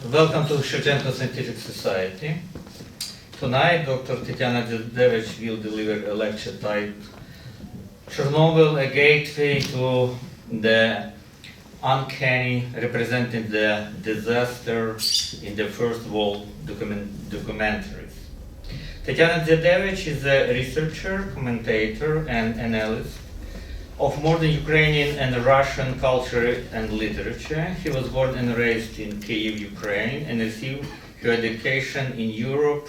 Welcome to Shevchenko Scientific Society. Tonight, Dr. Tetyana Dzyadevych will deliver a lecture titled Chernobyl, a gateway to the Uncanny, representing the disaster in the First World Documentaries. Tetyana Dzyadevych is a researcher, commentator, and analyst of modern Ukrainian and Russian culture and literature. She was born and raised in Kyiv, Ukraine, and received her education in Europe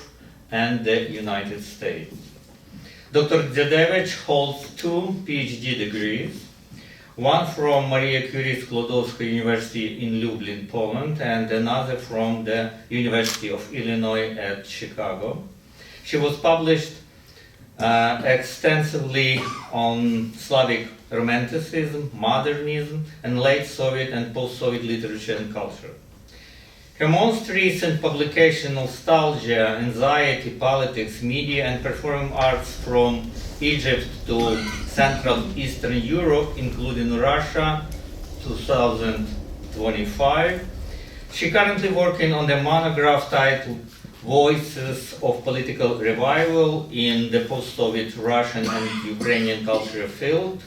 and the United States. Dr. Dzyadevych holds 2 PhD degrees, one from Maria Curie Skłodowska University in Lublin, Poland, and another from the University of Illinois at Chicago. She was published extensively on Slavic Romanticism, modernism, and late Soviet and post-Soviet literature and culture. Her most recent publication, Nostalgia, Anxiety, Politics, Media, and Performing Arts from Egypt to Central Eastern Europe, including Russia, 2025. She's currently working on the monograph titled Voices of Political Revival in the Post-Soviet Russian and Ukrainian Culture Field.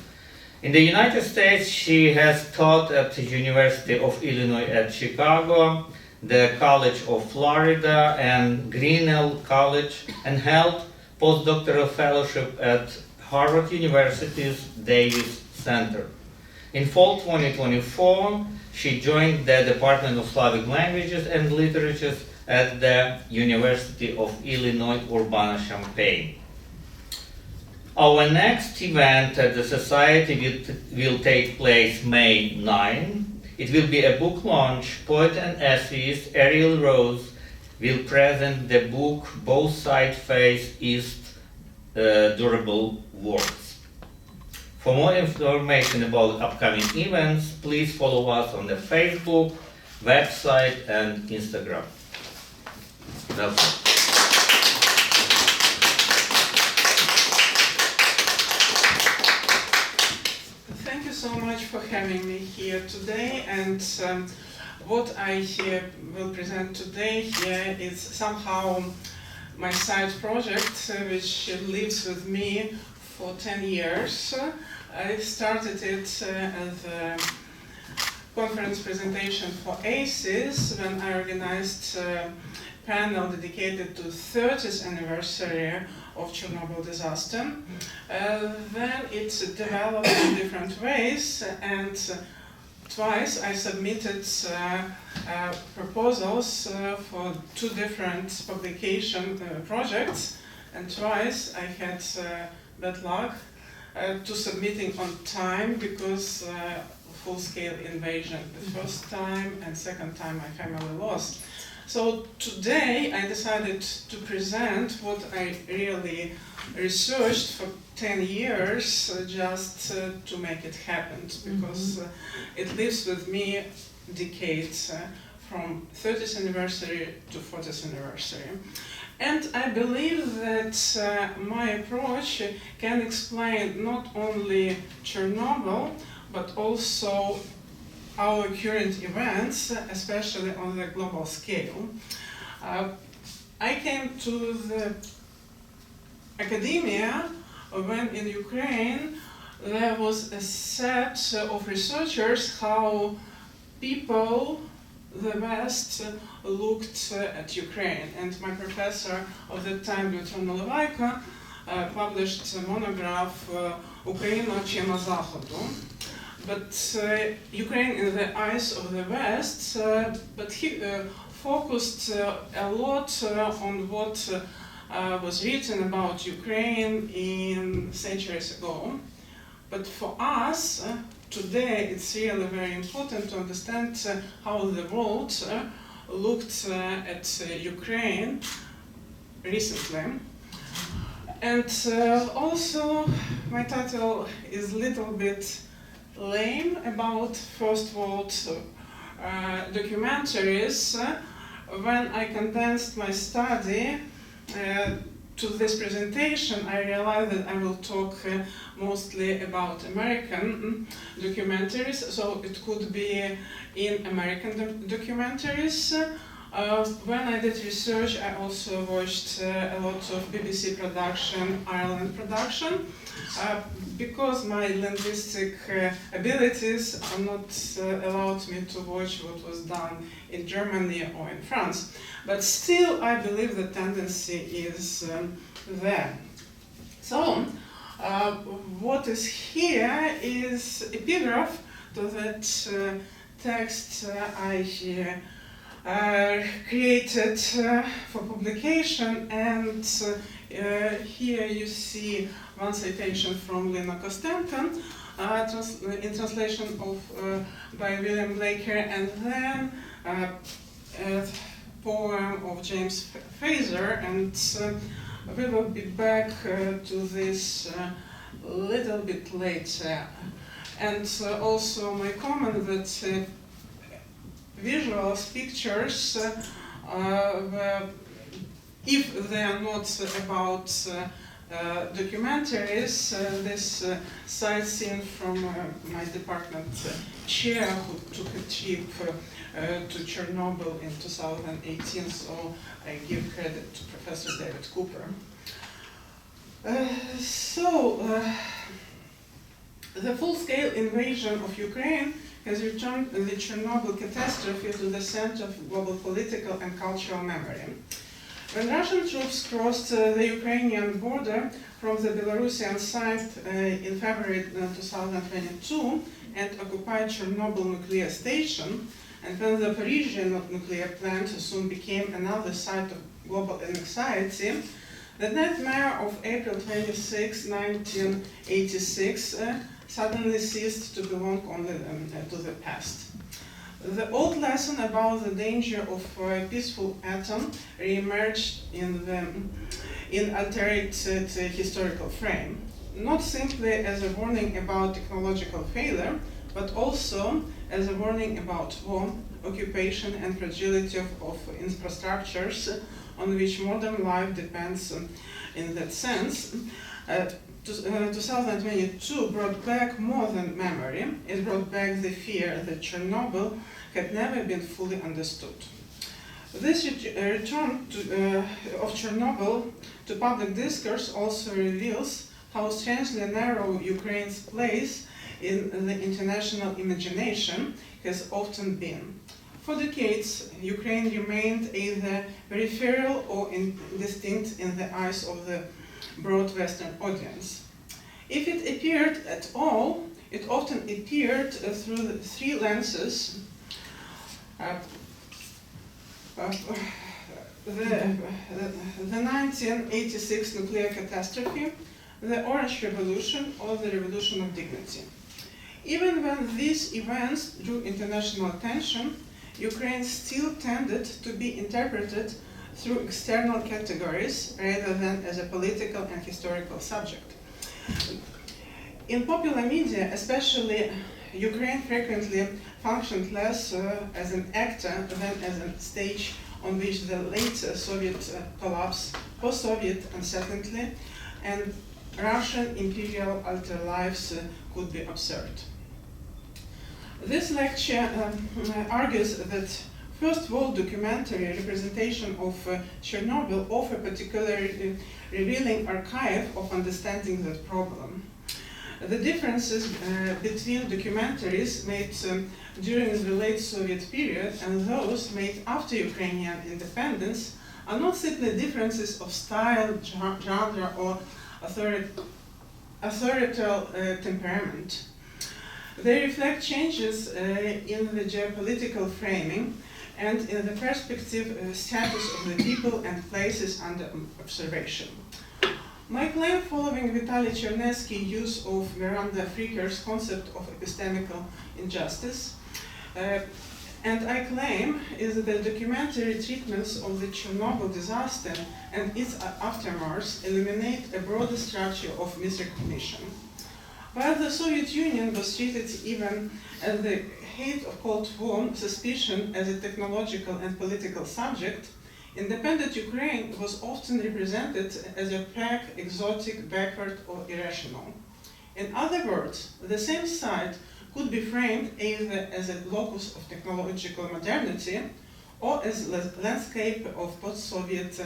In the United States, she has taught at the University of Illinois at Chicago, the College of Florida, and Grinnell College, and held postdoctoral fellowship at Harvard University's Davis Center. In fall 2024, she joined the Department of Slavic Languages and Literatures at the University of Illinois Urbana-Champaign. Our next event at the Society will take place May 9. It will be a book launch. Poet and essayist Ariel Rose will present the book Both Sides Face East Durable Words. For more information about upcoming events, please follow us on the Facebook, website, and Instagram. Welcome. Thank you so much for having me here today, and what I will present today here is somehow my side project, which lives with me for 10 years. I started it as a conference presentation for ACES when I organized a panel dedicated to 30th anniversary of Chernobyl disaster. Then it developed in different ways, and twice I submitted proposals for 2 different publication projects, and twice I had bad luck to submitting on time because full-scale invasion the first time, and second time my family lost. So today I decided to present what I really researched for 10 years just to make it happen, because it lives with me decades, from 30th anniversary to 40th anniversary. And I believe that my approach can explain not only Chernobyl, but also our current events, especially on the global scale. I came to the academia when in Ukraine there was a set of researchers how people, the West, looked at Ukraine. And my professor of that time, Dzyadevych, published a monograph, Urbana-Champaign. But Ukraine in the eyes of the West, but he focused a lot on what was written about Ukraine in centuries ago. But for us, today it's really very important to understand how the world looked at Ukraine recently. And also my title is a little bit lame about First World documentaries. When I condensed my study to this presentation, I realized that I will talk mostly about American documentaries, so it could be in American documentaries When I did research, I also watched a lot of BBC production, Ireland production, because my linguistic abilities are not allowed me to watch what was done in Germany or in France. But still, I believe the tendency is there. So, what is here is epigraph to that text I created for publication, and here you see one citation from Lena Kostenko in translation of by William Blaker, and then a poem of James Fraser, and we will be back to this a little bit later. And also my comment that visuals, pictures, if they are not about documentaries, this sightseeing from my department chair who took a trip to Chernobyl in 2018, so I give credit to Professor David Cooper. The full-scale invasion of Ukraine has returned the Chernobyl catastrophe to the center of global political and cultural memory. When Russian troops crossed the Ukrainian border from the Belarusian side in February 2022 and occupied Chernobyl nuclear station, and when the Zaporizhzhia nuclear plant soon became another site of global anxiety, the nightmare of April 26, 1986 suddenly ceased to belong only to the past. The old lesson about the danger of a peaceful atom re-emerged in altered historical frame, not simply as a warning about technological failure, but also as a warning about war, occupation, and fragility of infrastructures on which modern life depends in that sense. 2022 brought back more than memory. It brought back the fear that Chernobyl had never been fully understood. This return of Chernobyl to public discourse also reveals how strangely narrow Ukraine's place in the international imagination has often been. For decades, Ukraine remained either peripheral or indistinct in the eyes of the broad Western audience. If it appeared at all, it often appeared through the three lenses: the 1986 nuclear catastrophe, the Orange Revolution, or the Revolution of Dignity. Even when these events drew international attention, Ukraine still tended to be interpreted through external categories rather than as a political and historical subject. In popular media, especially, Ukraine frequently functioned less as an actor than as a stage on which the late Soviet collapse, post-Soviet uncertainty, and Russian imperial afterlives could be observed. This lecture argues that first-world documentary representation of Chernobyl offer particularly revealing archive of understanding that problem. The differences between documentaries made during the late Soviet period and those made after Ukrainian independence are not simply differences of style, genre, or authorial temperament. They reflect changes in the geopolitical framing and in the perspective status of the people and places under observation. My claim, following Vitaly Chernetsky's use of Miranda Fricker's concept of epistemical injustice, and I claim is that the documentary treatments of the Chernobyl disaster and its aftermath illuminate a broader structure of misrecognition. While the Soviet Union was treated even at the height of Cold War suspicion as a technological and political subject, independent Ukraine was often represented as opaque, exotic, backward, or irrational. In other words, the same site could be framed either as a locus of technological modernity or as landscape of post-Soviet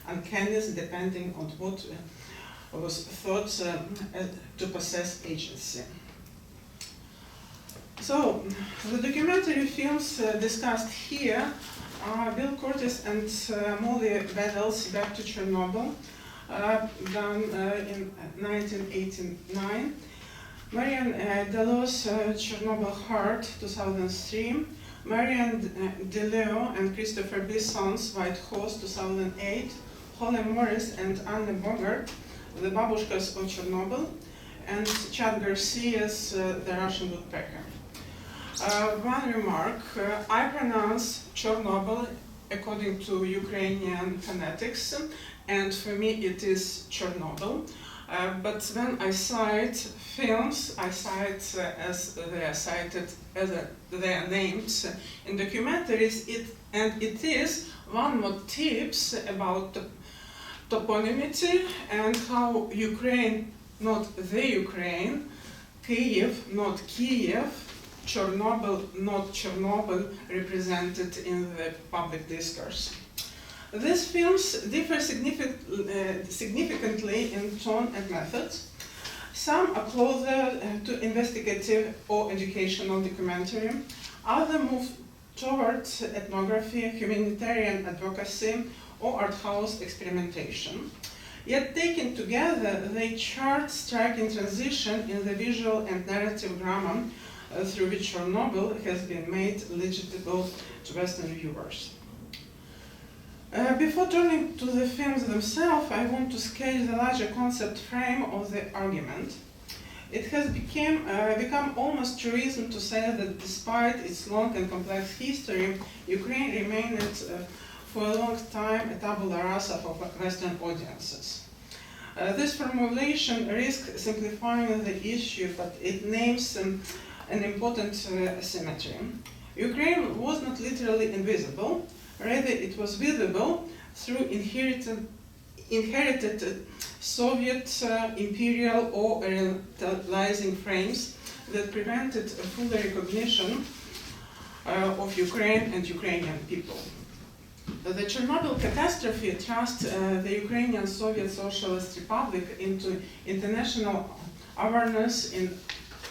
uncannies, depending on what was thought to possess agency. So, the documentary films discussed here are Bill Curtis and Molly Bedell's Back to Chernobyl, done in 1989, Marian Delos' Chernobyl Heart, 2003, Marian DeLeo and Christopher Bisson's White Horse, 2008, Holly Morris and Anne Bogart, The Babushkas of Chernobyl, and Chad Garcia's The Russian Woodpecker. One remark, I pronounce Chernobyl according to Ukrainian phonetics, and for me it is Chernobyl. But when I cite films, I cite as they are cited, as they are named in documentaries, it is one more tips about toponymity and how Ukraine, not the Ukraine, Kyiv, not Kiev, Chernobyl, not Chernobyl, represented in the public discourse. These films differ significantly in tone and methods. Some are closer to investigative or educational documentary. Others move towards ethnography, humanitarian advocacy, or art house experimentation. Yet taken together, they chart striking transition in the visual and narrative drama through which Chernobyl has been made legible to Western viewers. Before turning to the films themselves, I want to sketch the larger concept frame of the argument. It has become almost truism to say that despite its long and complex history, Ukraine remained for a long time a tabula rasa for Western audiences. This formulation risks simplifying the issue, but it names an important asymmetry. Ukraine was not literally invisible, rather it was visible through inherited Soviet imperial or orientalizing frames that prevented full recognition of Ukraine and Ukrainian people. The Chernobyl catastrophe thrust the Ukrainian Soviet Socialist Republic into international awareness in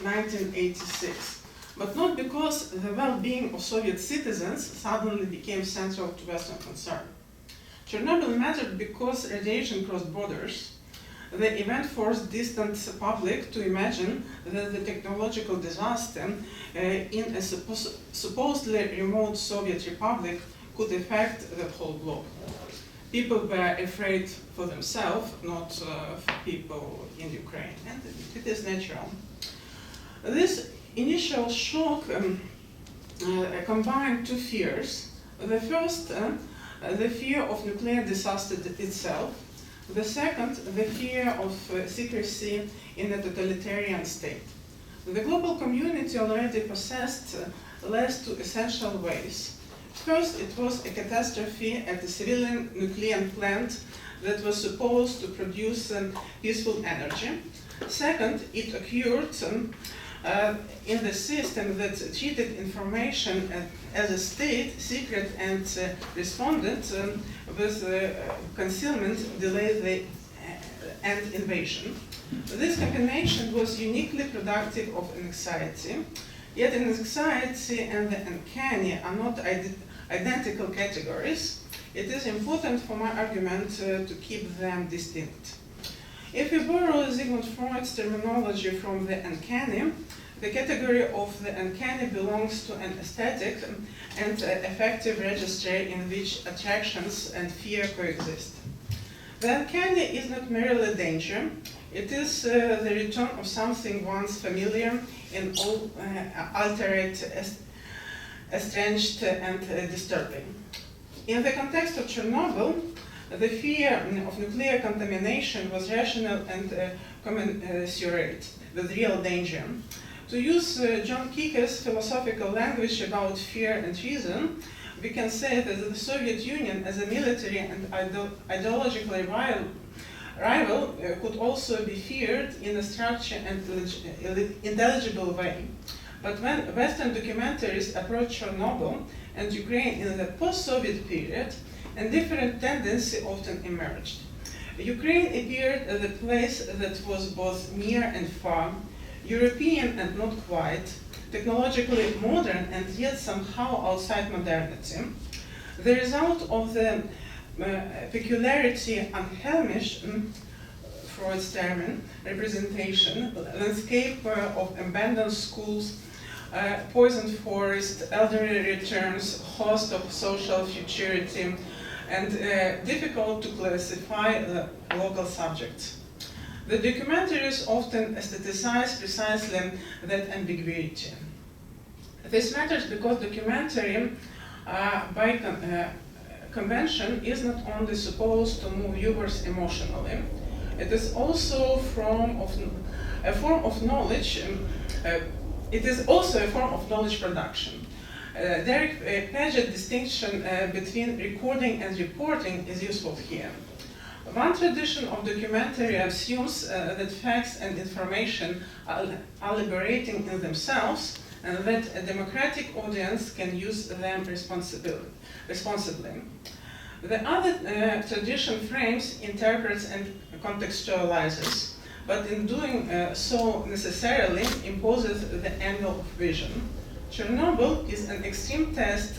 1986, but not because the well-being of Soviet citizens suddenly became central to Western concern. Chernobyl mattered because radiation crossed borders. The event forced distant public to imagine that the technological disaster in a supposedly remote Soviet republic could affect the whole globe. People were afraid for themselves, not for people in Ukraine, and it is natural. This initial shock combined two fears. The first, the fear of nuclear disaster itself. The second, the fear of secrecy in a totalitarian state. The global community already possessed less two essential ways. First, it was a catastrophe at a civilian nuclear plant that was supposed to produce peaceful energy. Second, it occurred in the system that treated information as a state secret and responded with concealment, delay, and invasion. This combination was uniquely productive of anxiety, yet anxiety and the uncanny are not identical categories. It is important for my argument to keep them distinct. If we borrow Sigmund Freud's terminology from the uncanny, the category of the uncanny belongs to an aesthetic and affective registry in which attractions and fear coexist. The uncanny is not merely danger, it is the return of something once familiar in all altered, estranged, and disturbing. In the context of Chernobyl, the fear of nuclear contamination was rational and commensurate with real danger. To use John Kika's philosophical language about fear and reason, we can say that the Soviet Union as a military and ideological rival could also be feared in a structured and intelligible way. But when Western documentaries approach Chernobyl and Ukraine in the post-Soviet period, and different tendencies often emerged. Ukraine appeared as a place that was both near and far, European and not quite, technologically modern and yet somehow outside modernity. The result of the peculiarity unhelmish, Freud's term, representation, landscape of abandoned schools, poisoned forest, elderly returns, host of social futurity, and difficult to classify local subjects. The documentaries often aestheticize precisely that ambiguity. This matters because documentary, by convention, is not only supposed to move viewers emotionally, it is also a form of knowledge. It is also a form of knowledge production. Derek Paget's distinction between recording and reporting is useful here. One tradition of documentary assumes that facts and information are liberating in themselves and that a democratic audience can use them responsibly. The other tradition frames, interprets, and contextualizes, but in doing so necessarily imposes the angle of vision. Chernobyl is an extreme test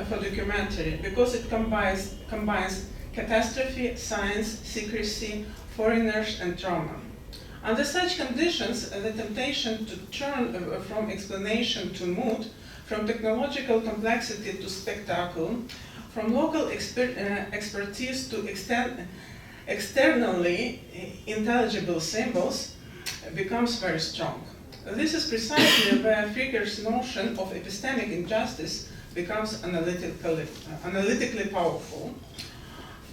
for documentary because it combines catastrophe, science, secrecy, foreigners, and trauma. Under such conditions, the temptation to turn from explanation to mood, from technological complexity to spectacle, from local expertise to externally intelligible symbols becomes very strong. This is precisely where Fricker's notion of epistemic injustice becomes analytically powerful.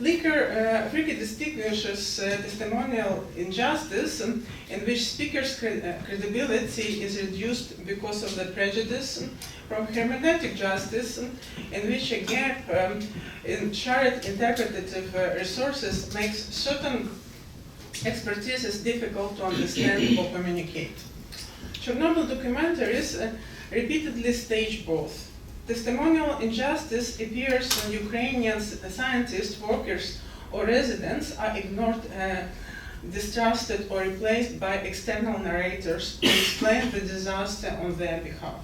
Fricker distinguishes testimonial injustice in which speaker's credibility is reduced because of the prejudice from hermeneutic justice in which a gap in shared interpretative resources makes certain expertises difficult to understand or communicate. Chernobyl documentaries repeatedly stage both. Testimonial injustice appears when Ukrainian scientists, workers, or residents are ignored, distrusted, or replaced by external narrators to explain the disaster on their behalf.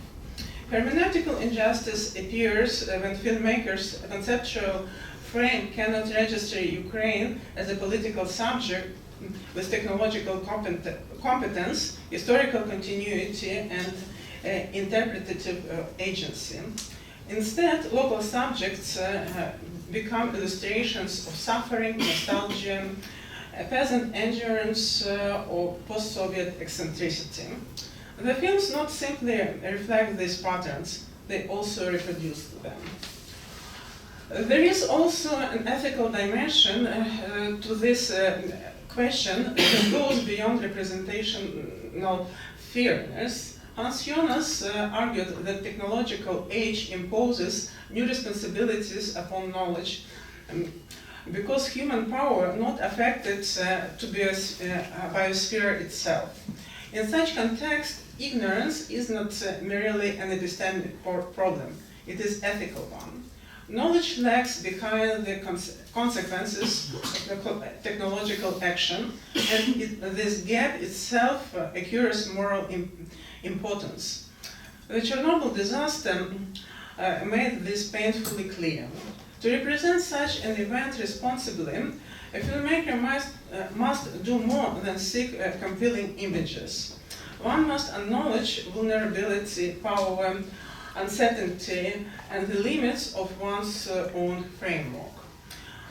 Hermeneutical injustice appears when filmmakers' conceptual frame cannot register Ukraine as a political subject with technological competence, historical continuity, and interpretative agency. Instead, local subjects become illustrations of suffering, nostalgia, peasant endurance, or post-Soviet eccentricity. The films not simply reflect these patterns, they also reproduce them. There is also an ethical dimension to this question that goes beyond representational fairness. Hans Jonas argued that technological age imposes new responsibilities upon knowledge because human power not affected to be a biosphere itself. In such context, ignorance is not merely an epistemic problem, it is ethical one. Knowledge lags behind the consequences of technological action, and this gap itself accrues moral importance. The Chernobyl disaster made this painfully clear. To represent such an event responsibly, a filmmaker must do more than seek compelling images. One must acknowledge vulnerability, power, uncertainty, and the limits of one's own framework.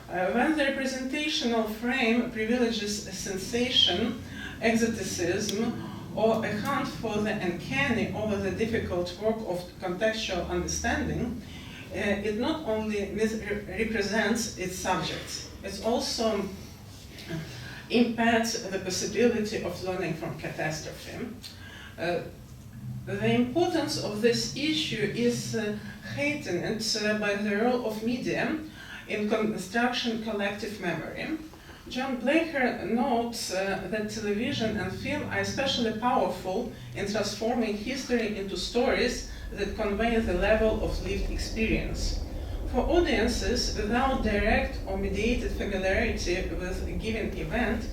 When the representational frame privileges sensation, exoticism, or a hunt for the uncanny over the difficult work of contextual understanding, it not only represents its subjects, it also impedes the possibility of learning from catastrophe. The importance of this issue is heightened by the role of media in construction collective memory. John Blaker notes that television and film are especially powerful in transforming history into stories that convey the level of lived experience. For audiences without direct or mediated familiarity with a given event,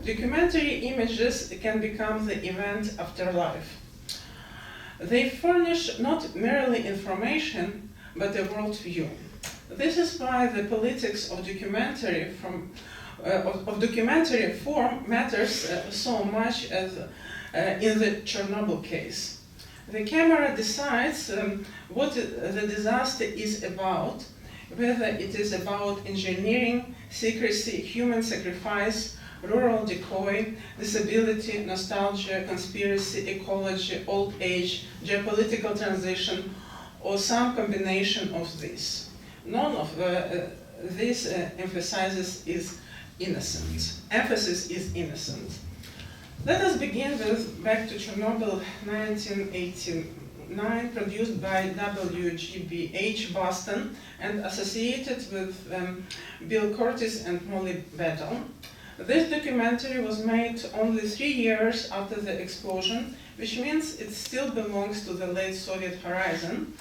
documentary images can become the event after life. They furnish not merely information, but a worldview. This is why the politics of documentary form matters so much as in the Chernobyl case. The camera decides what the disaster is about, whether it is about engineering, secrecy, human sacrifice, rural decoy, disability, nostalgia, conspiracy, ecology, old age, geopolitical transition, or some combination of these. None of these emphasis is innocent. Let us begin with Back to Chernobyl 1989, produced by WGBH Boston and associated with Bill Curtis and Molly Battle. This documentary was made only 3 years after the explosion, which means it still belongs to the late Soviet horizon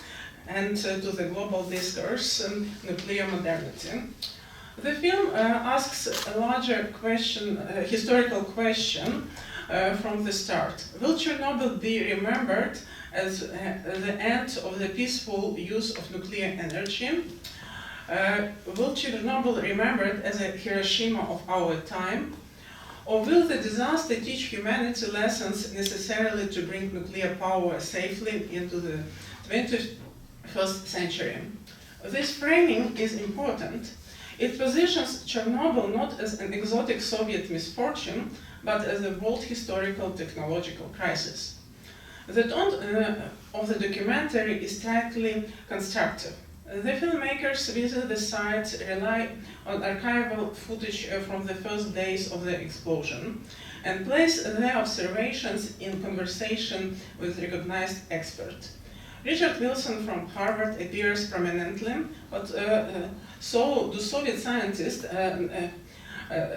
and to the global discourse, nuclear modernity. The film asks a larger question, historical question from the start. Will Chernobyl be remembered as the end of the peaceful use of nuclear energy? Will Chernobyl be remembered as a Hiroshima of our time? Or will the disaster teach humanity lessons necessarily to bring nuclear power safely into the 21st century? This framing is important. It positions Chernobyl not as an exotic Soviet misfortune, but as a world historical technological crisis. The tone of the documentary is tightly constructive. The filmmakers visit the site, rely on archival footage from the first days of the explosion, and place their observations in conversation with recognized experts. Richard Wilson from Harvard appears prominently, but so do Soviet scientists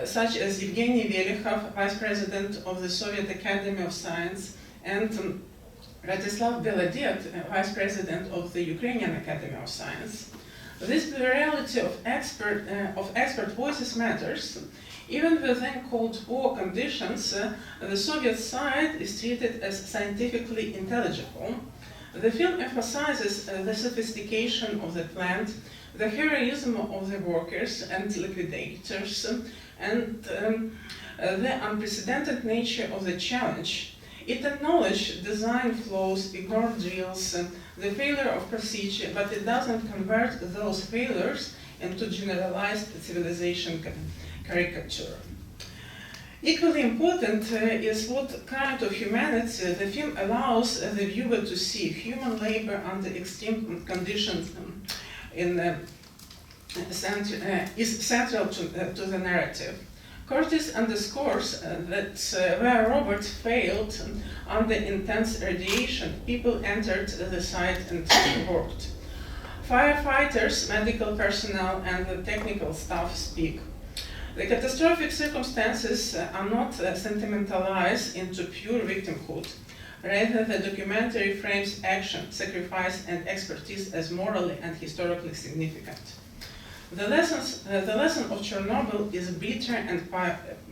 such as Evgeny Velihov, Vice President of the Soviet Academy of Science, and Radislav Beladiet, Vice President of the Ukrainian Academy of Science. This plurality of expert voices matters. Even within Cold War conditions, the Soviet side is treated as scientifically intelligible. The film emphasizes the sophistication of the plant, the heroism of the workers and liquidators, and the unprecedented nature of the challenge. It acknowledges design flaws, ignored drills, the failure of procedure, but it doesn't convert those failures into generalized civilization caricature. Equally important is what kind of humanity the film allows the viewer to see. Human labor under extreme conditions is central to the narrative. Curtis underscores that where robots failed under intense radiation, people entered the site and worked. Firefighters, medical personnel, and the technical staff speak. The catastrophic circumstances are not sentimentalized into pure victimhood. Rather, the documentary frames action, sacrifice, and expertise as morally and historically significant. The lesson of Chernobyl is bitter and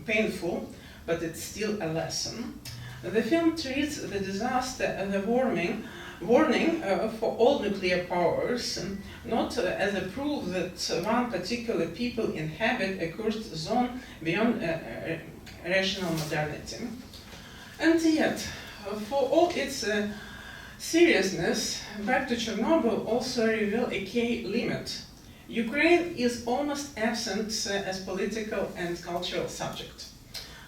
painful, but it's still a lesson. The film treats the disaster as a warning for all nuclear powers, not as a proof that one particular people inhabit a cursed zone beyond rational modernity. And yet, for all its seriousness, Back to Chernobyl also reveals a key limit. Ukraine is almost absent as political and cultural subject.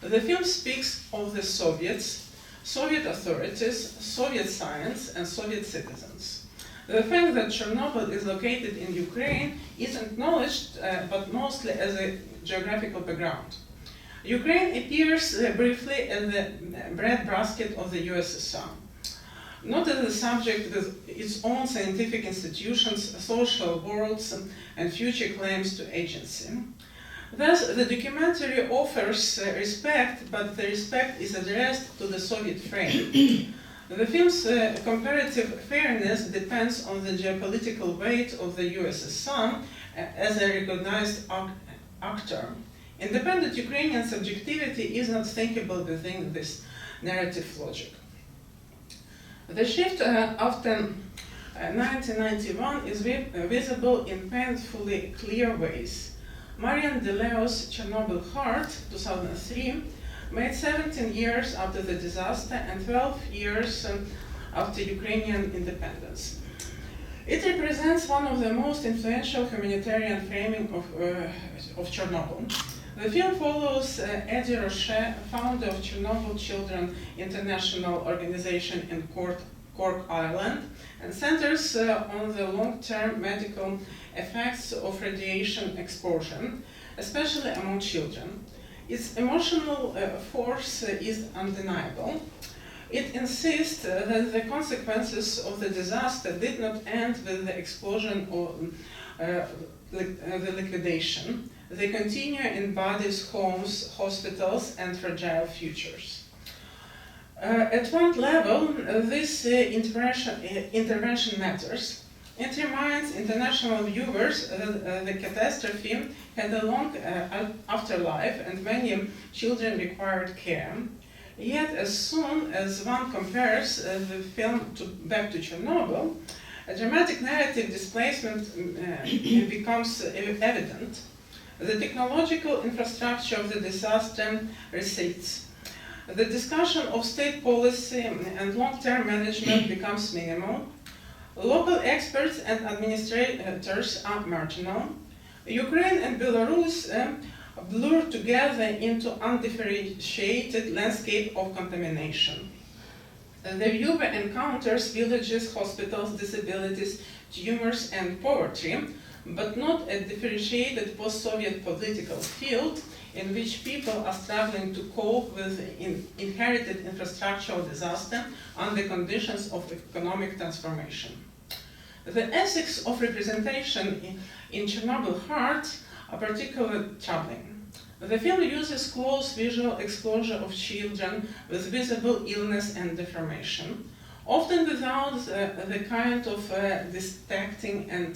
The film speaks of the Soviets, Soviet authorities, Soviet science, and Soviet citizens. The fact that Chernobyl is located in Ukraine is acknowledged, but mostly as a geographical background. Ukraine appears briefly as the breadbasket of the USSR, not as a subject with its own scientific institutions, social worlds, and future claims to agency. Thus, the documentary offers respect, but the respect is addressed to the Soviet frame. The film's comparative fairness depends on the geopolitical weight of the USSR as a recognized actor. Independent Ukrainian subjectivity is not thinkable within this narrative logic. The shift after 1991 is visible in painfully clear ways. Marian DeLeo's Chernobyl Heart, 2003, made 17 years after the disaster and 12 years after Ukrainian independence. It represents one of the most influential humanitarian framing of Chernobyl. The film follows Eddie Roche, founder of Chernobyl Children International Organization in Cork, Ireland, and centers on the long-term medical effects of radiation exposure, especially among children. Its emotional force is undeniable. It insists that the consequences of the disaster did not end with the explosion or the liquidation. They continue in bodies, homes, hospitals, and fragile futures. At one level, this intervention matters. It reminds international viewers that the catastrophe had a long afterlife and many children required care. Yet, as soon as one compares the film back to Chernobyl, a dramatic narrative displacement becomes evident. The technological infrastructure of the disaster recedes. The discussion of state policy and long-term management becomes minimal. Local experts and administrators are marginal. Ukraine and Belarus blur together into undifferentiated landscape of contamination. The viewer encounters villages, hospitals, disabilities, tumors, and poverty, but not a differentiated post-Soviet political field in which people are struggling to cope with inherited infrastructural disaster under conditions of economic transformation. The ethics of representation in Chernobyl Heart are particularly troubling. The film uses close visual exposure of children with visible illness and deformation, often without the kind of dissecting and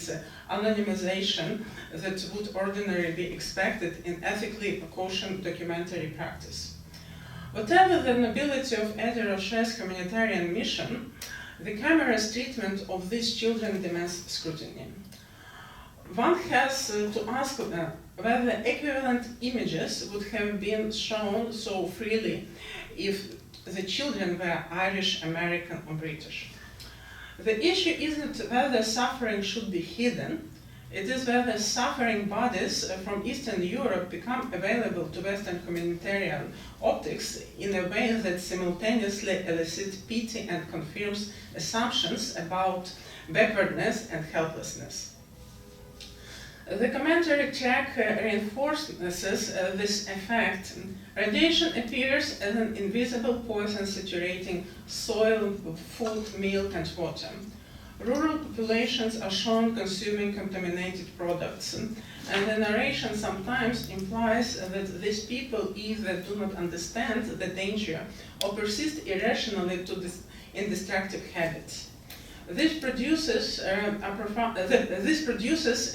anonymization that would ordinarily be expected in ethically kosher documentary practice. Whatever the nobility of Eddie Roche's humanitarian mission, the camera's treatment of these children demands scrutiny. One has to ask whether equivalent images would have been shown so freely if the children were Irish, American, or British. The issue isn't whether suffering should be hidden, it is whether suffering bodies from Eastern Europe become available to Western humanitarian optics in a way that simultaneously elicits pity and confirms assumptions about backwardness and helplessness. The commentary track reinforces this effect. Radiation appears as an invisible poison saturating soil, food, milk, and water. Rural populations are shown consuming contaminated products, and the narration sometimes implies that these people either do not understand the danger or persist irrationally in destructive habits. This produces a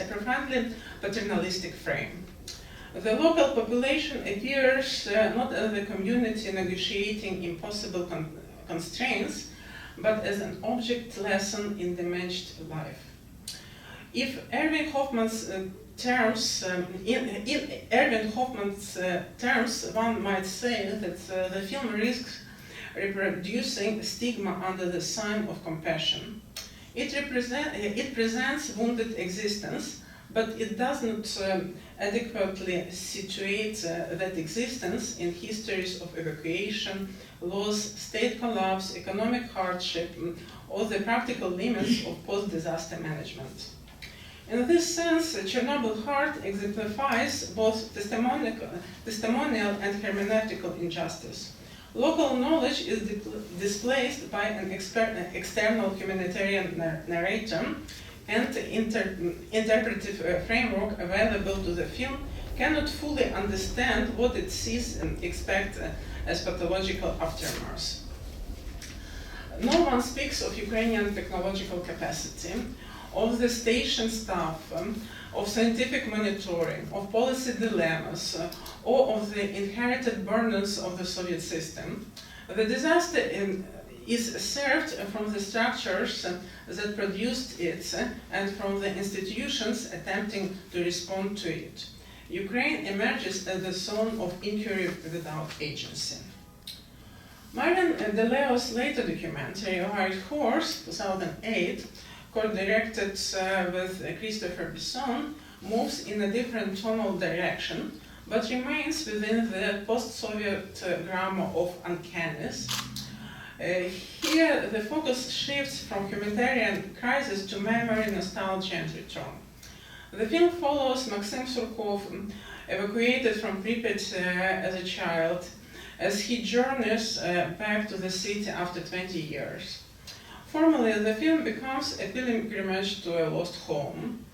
profoundly paternalistic frame. The local population appears not as a community negotiating impossible constraints, but as an object lesson in diminished life. In Erwin Hoffman's terms, one might say that the film risks reproducing stigma under the sign of compassion. It presents wounded existence, but it does not adequately situate that existence in histories of evacuation, loss, state collapse, economic hardship, or the practical limits of post-disaster management. In this sense, Chernobyl Heart exemplifies both testimonial and hermeneutical injustice. Local knowledge is displaced by an external humanitarian narrator, and the interpretive framework available to the film cannot fully understand what it sees and expects as pathological aftermath. No one speaks of Ukrainian technological capacity, of the station staff, of scientific monitoring, of policy dilemmas, or of the inherited burdens of the Soviet system. The disaster is served from the structures that produced it and from the institutions attempting to respond to it. Ukraine emerges as the zone of inquiry without agency. Marian DeLeo's later documentary, White Horse, 2008, co-directed with Christopher Bisson, moves in a different tonal direction, but remains within the post-Soviet grammar of Uncannies. Here, the focus shifts from humanitarian crisis to memory, nostalgia, and return. The film follows Maxim Surkov, evacuated from Pripyat as a child, as he journeys back to the city after 20 years. Formally, the film becomes a pilgrimage to a lost home.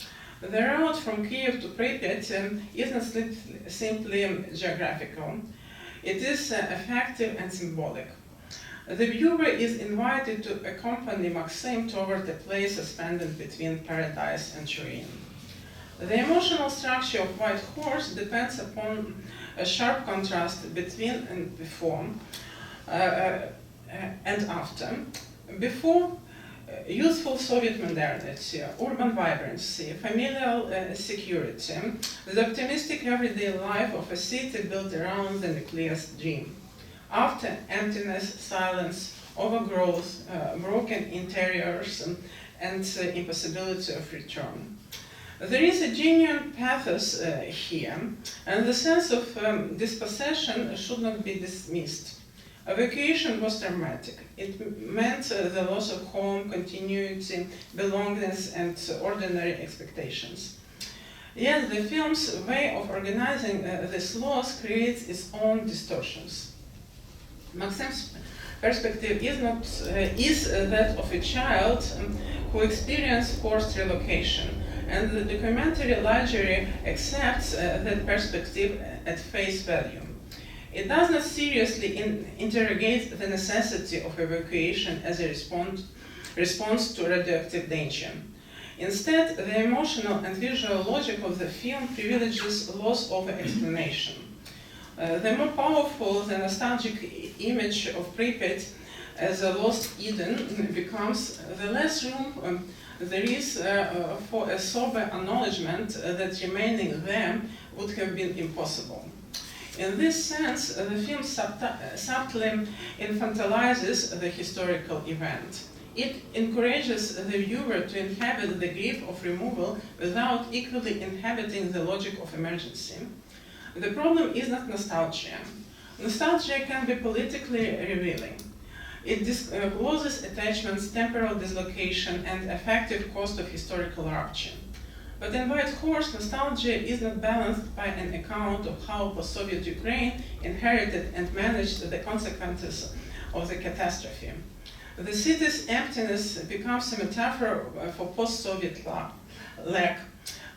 The route from Kiev to Pripyat is not simply geographical. It is affective and symbolic. The viewer is invited to accompany Maxim toward a place suspended between paradise and ruin. The emotional structure of White Horse depends upon a sharp contrast between and before and after. Before, youthful Soviet modernity, urban vibrancy, familial security, the optimistic everyday life of a city built around the nucleus dream. After, emptiness, silence, overgrowth, broken interiors, and impossibility of return. There is a genuine pathos here, and the sense of dispossession should not be dismissed. Evacuation was dramatic. It meant the loss of home, continuity, belongingness, and ordinary expectations. Yet the film's way of organizing this loss creates its own distortions. Maxim's perspective is that of a child who experienced forced relocation, and the documentary largely accepts that perspective at face value. It does not seriously interrogate the necessity of evacuation as a response to radioactive danger. Instead, the emotional and visual logic of the film privileges loss over explanation. The more powerful the nostalgic image of Pripyat as a lost Eden becomes, the less room there is for a sober acknowledgement that remaining there would have been impossible. In this sense, the film subtly infantilizes the historical event. It encourages the viewer to inhabit the grief of removal without equally inhabiting the logic of emergency. The problem is not nostalgia. Nostalgia can be politically revealing. It discloses attachments, temporal dislocation, and effective cost of historical rupture. But in White Horse, nostalgia is not balanced by an account of how post-Soviet Ukraine inherited and managed the consequences of the catastrophe. The city's emptiness becomes a metaphor for post-Soviet lack.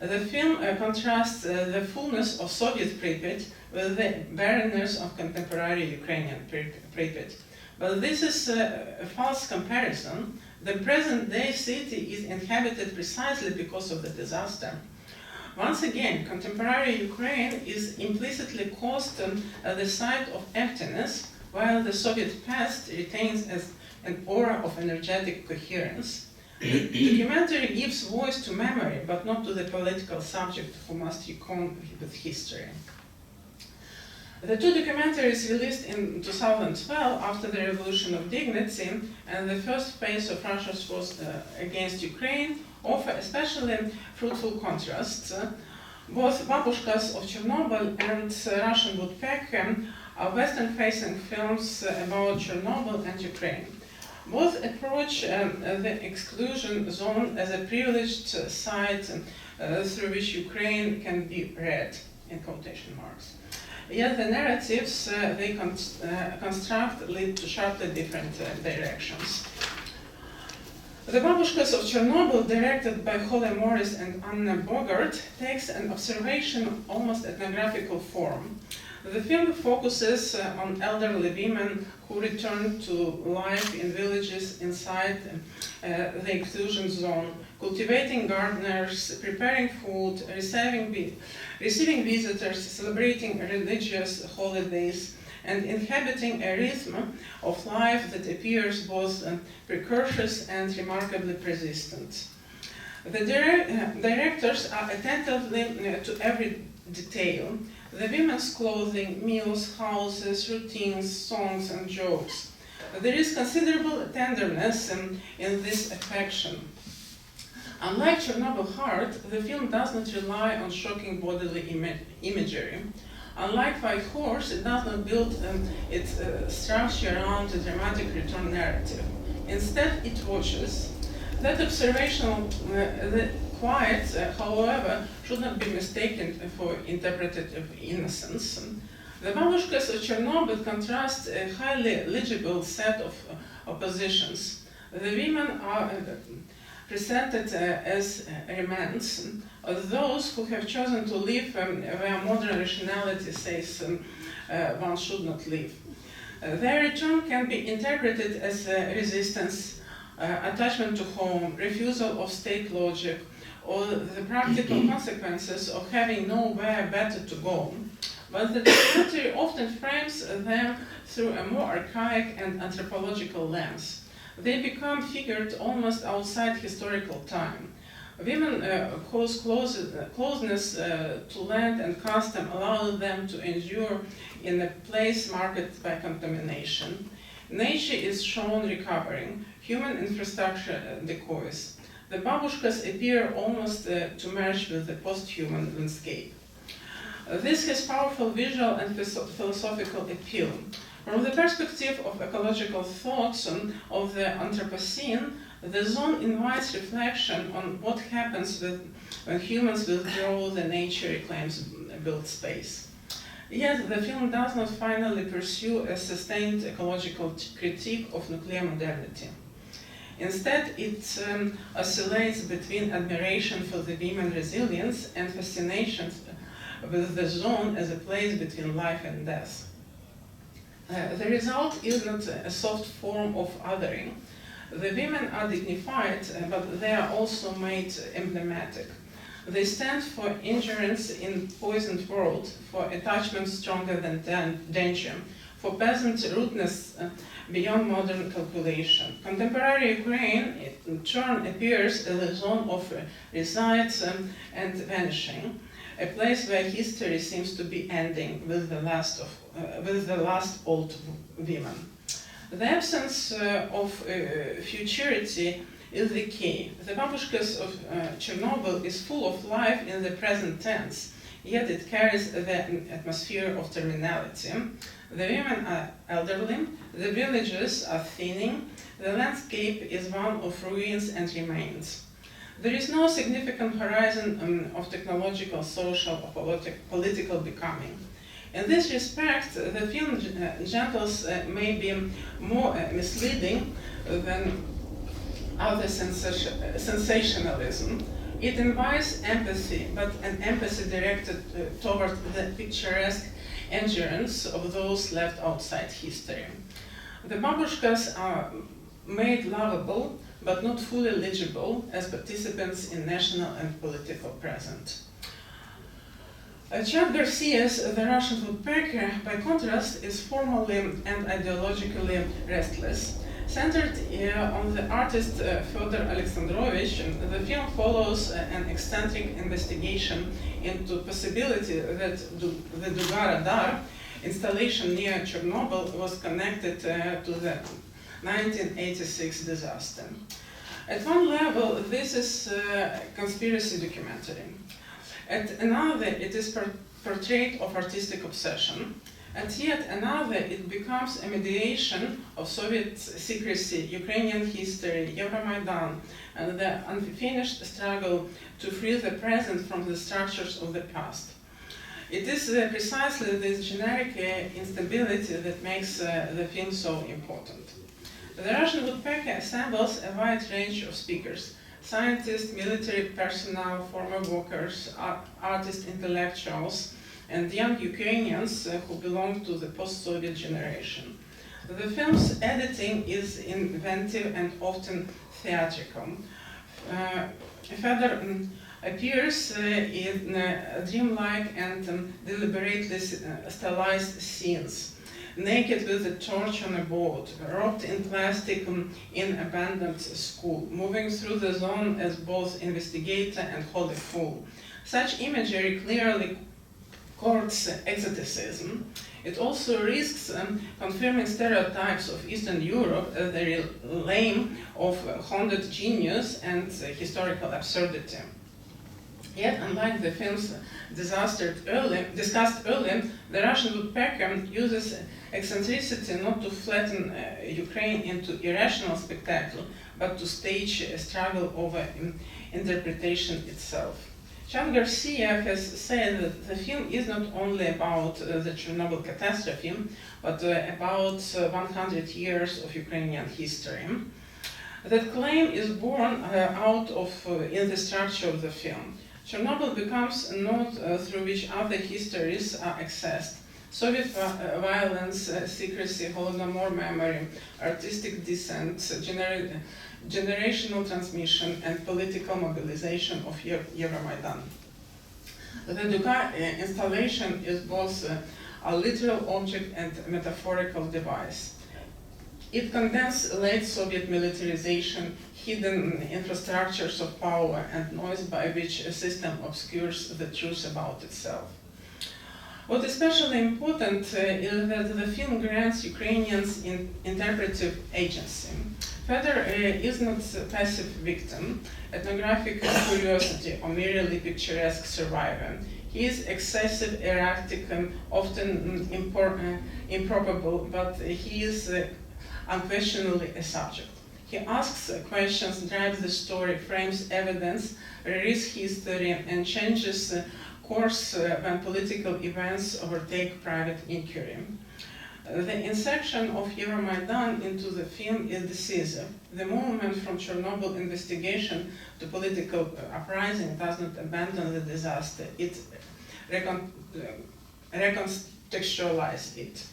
The film contrasts the fullness of Soviet Pripyat with the barrenness of contemporary Ukrainian Pripyat. But this is a false comparison. The present-day city is inhabited precisely because of the disaster. Once again, contemporary Ukraine is implicitly caused at the site of emptiness, while the Soviet past retains as an aura of energetic coherence. The documentary gives voice to memory, but not to the political subject who must reckon with history. The two documentaries released in 2012 after the Revolution of Dignity and the first phase of Russia's war against Ukraine offer especially fruitful contrasts. Both Babushkas of Chernobyl and Russian Woodpecker are Western-facing films about Chernobyl and Ukraine. Both approach the exclusion zone as a privileged site through which Ukraine can be read, in quotation marks. Yet the narratives they construct lead to sharply different directions. The Babushkas of Chernobyl, directed by Holly Morris and Anna Bogart, takes an observation almost ethnographical form. The film focuses on elderly women who return to life in villages inside the exclusion zone, cultivating gardeners, preparing food, receiving visitors, celebrating religious holidays, and inhabiting a rhythm of life that appears both precocious and remarkably persistent. The directors are attentive to every detail: the women's clothing, meals, houses, routines, songs, and jokes. There is considerable tenderness in this affection. Unlike Chernobyl Heart, the film does not rely on shocking bodily imagery. Unlike White Horse, it does not build its structure around a dramatic return narrative. Instead, it watches. That observational quiet, however, should not be mistaken for interpretative innocence. The Babushkas of Chernobyl contrast a highly legible set of oppositions. The women are presented as remnants, those who have chosen to live where modern rationality says one should not live. Their return can be interpreted as resistance, attachment to home, refusal of state logic, or the practical consequences of having nowhere better to go. But the documentary often frames them through a more archaic and anthropological lens. They become figured almost outside historical time. Women whose closeness to land and custom allows them to endure in a place marked by contamination. Nature is shown recovering, human infrastructure decoys. The babushkas appear almost to merge with the post-human landscape. This has powerful visual and philosophical appeal. From the perspective of ecological thoughts of the Anthropocene, the zone invites reflection on what happens when humans withdraw the nature reclaims built space. Yet the film does not finally pursue a sustained ecological critique of nuclear modernity. Instead, it oscillates between admiration for the women's resilience and fascination with the zone as a place between life and death. The result is not a soft form of othering. The women are dignified, but they are also made emblematic. They stand for endurance in poisoned world, for attachment stronger than danger, for peasant rudeness beyond modern calculation. Contemporary Ukraine, in turn, appears as a zone of resides and vanishing, a place where history seems to be ending with the last old women. The absence of futurity is the key. The babushkas of Chernobyl is full of life in the present tense, yet it carries the atmosphere of terminality. The women are elderly, the villages are thinning, the landscape is one of ruins and remains. There is no significant horizon of technological, social, or political becoming. In this respect, the film genres may be more misleading than other sensationalism. It invites empathy, but an empathy directed toward the picturesque endurance of those left outside history. The babushkas are made lovable, but not fully legible as participants in national and political present. Chad Garcia's The Russian Woodpecker, by contrast, is formally and ideologically restless. Centered on the artist Fyodor Alexandrovich, the film follows an eccentric investigation into the possibility that the Duga radar installation near Chernobyl was connected to the 1986 disaster. At one level, this is a conspiracy documentary. At another, it is a portrait of artistic obsession. At yet another, it becomes a mediation of Soviet secrecy, Ukrainian history, Euromaidan, and the unfinished struggle to free the present from the structures of the past. It is precisely this generic instability that makes the film so important. The Russian Woodpecker assembles a wide range of speakers: scientists, military personnel, former workers, artists, intellectuals, and young Ukrainians who belong to the post-Soviet generation. The film's editing is inventive and often theatrical. Fedor appears in dreamlike and deliberately stylized scenes, naked with a torch on a boat, wrapped in plastic in abandoned school, moving through the zone as both investigator and holy fool. Such imagery clearly courts exoticism. It also risks confirming stereotypes of Eastern Europe as the realm of haunted genius and historical absurdity. Yet, unlike the films discussed earlier, the Russian woodpecker uses eccentricity not to flatten Ukraine into irrational spectacle, but to stage a struggle over interpretation itself. Chan Garcia has said that the film is not only about the Chernobyl catastrophe, but about 100 years of Ukrainian history. That claim is born out of in the structure of the film. Chernobyl becomes a node through which other histories are accessed. Soviet violence, secrecy, Holodomor memory, artistic descent, generational transmission, and political mobilization of Euromaidan. The Duka installation is both a literal object and metaphorical device. It condenses late Soviet militarization, hidden infrastructures of power, and noise by which a system obscures the truth about itself. What is especially important is that the film grants Ukrainians interpretive agency. Fedor is not a passive victim, ethnographic curiosity, or merely picturesque survivor. He is excessive, erratic, and often improbable, but he is unquestionably a subject. He asks questions, drives the story, frames evidence, rereads history, and changes course when political events overtake private inquiry. The insertion of Euromaidan into the film is decisive. The movement from Chernobyl investigation to political uprising does not abandon the disaster, it recontextualizes it.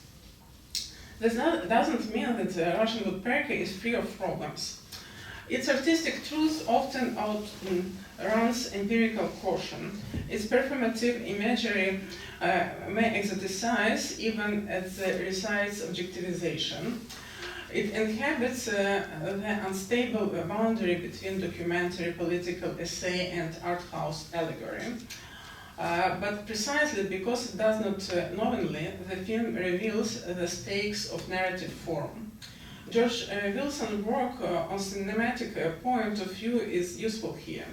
This doesn't mean that the Russian woodpecker is free of problems. Its artistic truth often outruns empirical caution. Its performative imagery may exoticize even at the reside's objectivization. It inhabits the unstable boundary between documentary, political essay, and art house allegory. But precisely because it does not knowingly, the film reveals the stakes of narrative form. George Wilson's work on cinematic point of view is useful here.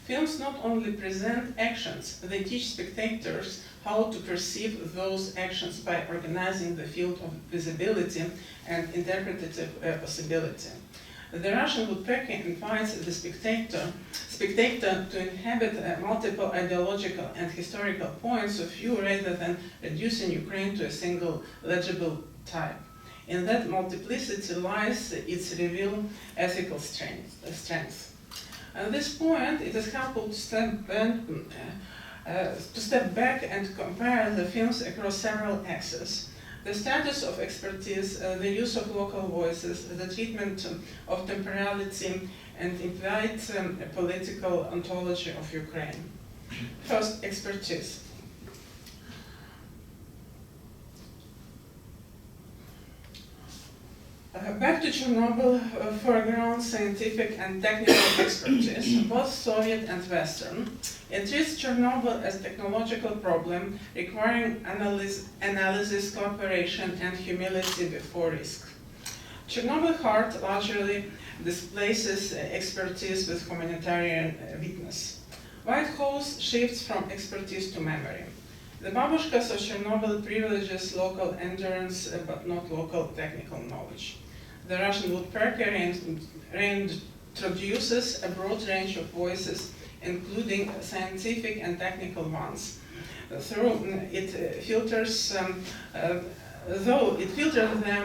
Films not only present actions, they teach spectators how to perceive those actions by organizing the field of visibility and interpretative possibility. The Russian woodpecker invites the spectator to inhabit multiple ideological and historical points of view rather than reducing Ukraine to a single legible type. In that multiplicity lies its revealed ethical strength. At this point, it is helpful to step back and compare the films across several axes. The status of expertise, the use of local voices, the treatment of temporality, and implied political ontology of Ukraine. First, expertise. Back to Chernobyl foregrounds scientific and technical expertise, both Soviet and Western. It treats Chernobyl as a technological problem requiring analysis, cooperation, and humility before risk. Chernobyl Heart largely displaces expertise with humanitarian witness. White House shifts from expertise to memory. The babushkas of Chernobyl privileges local endurance but not local technical knowledge. The Russian woodpecker reintroduces a broad range of voices, including scientific and technical ones. Though it filters them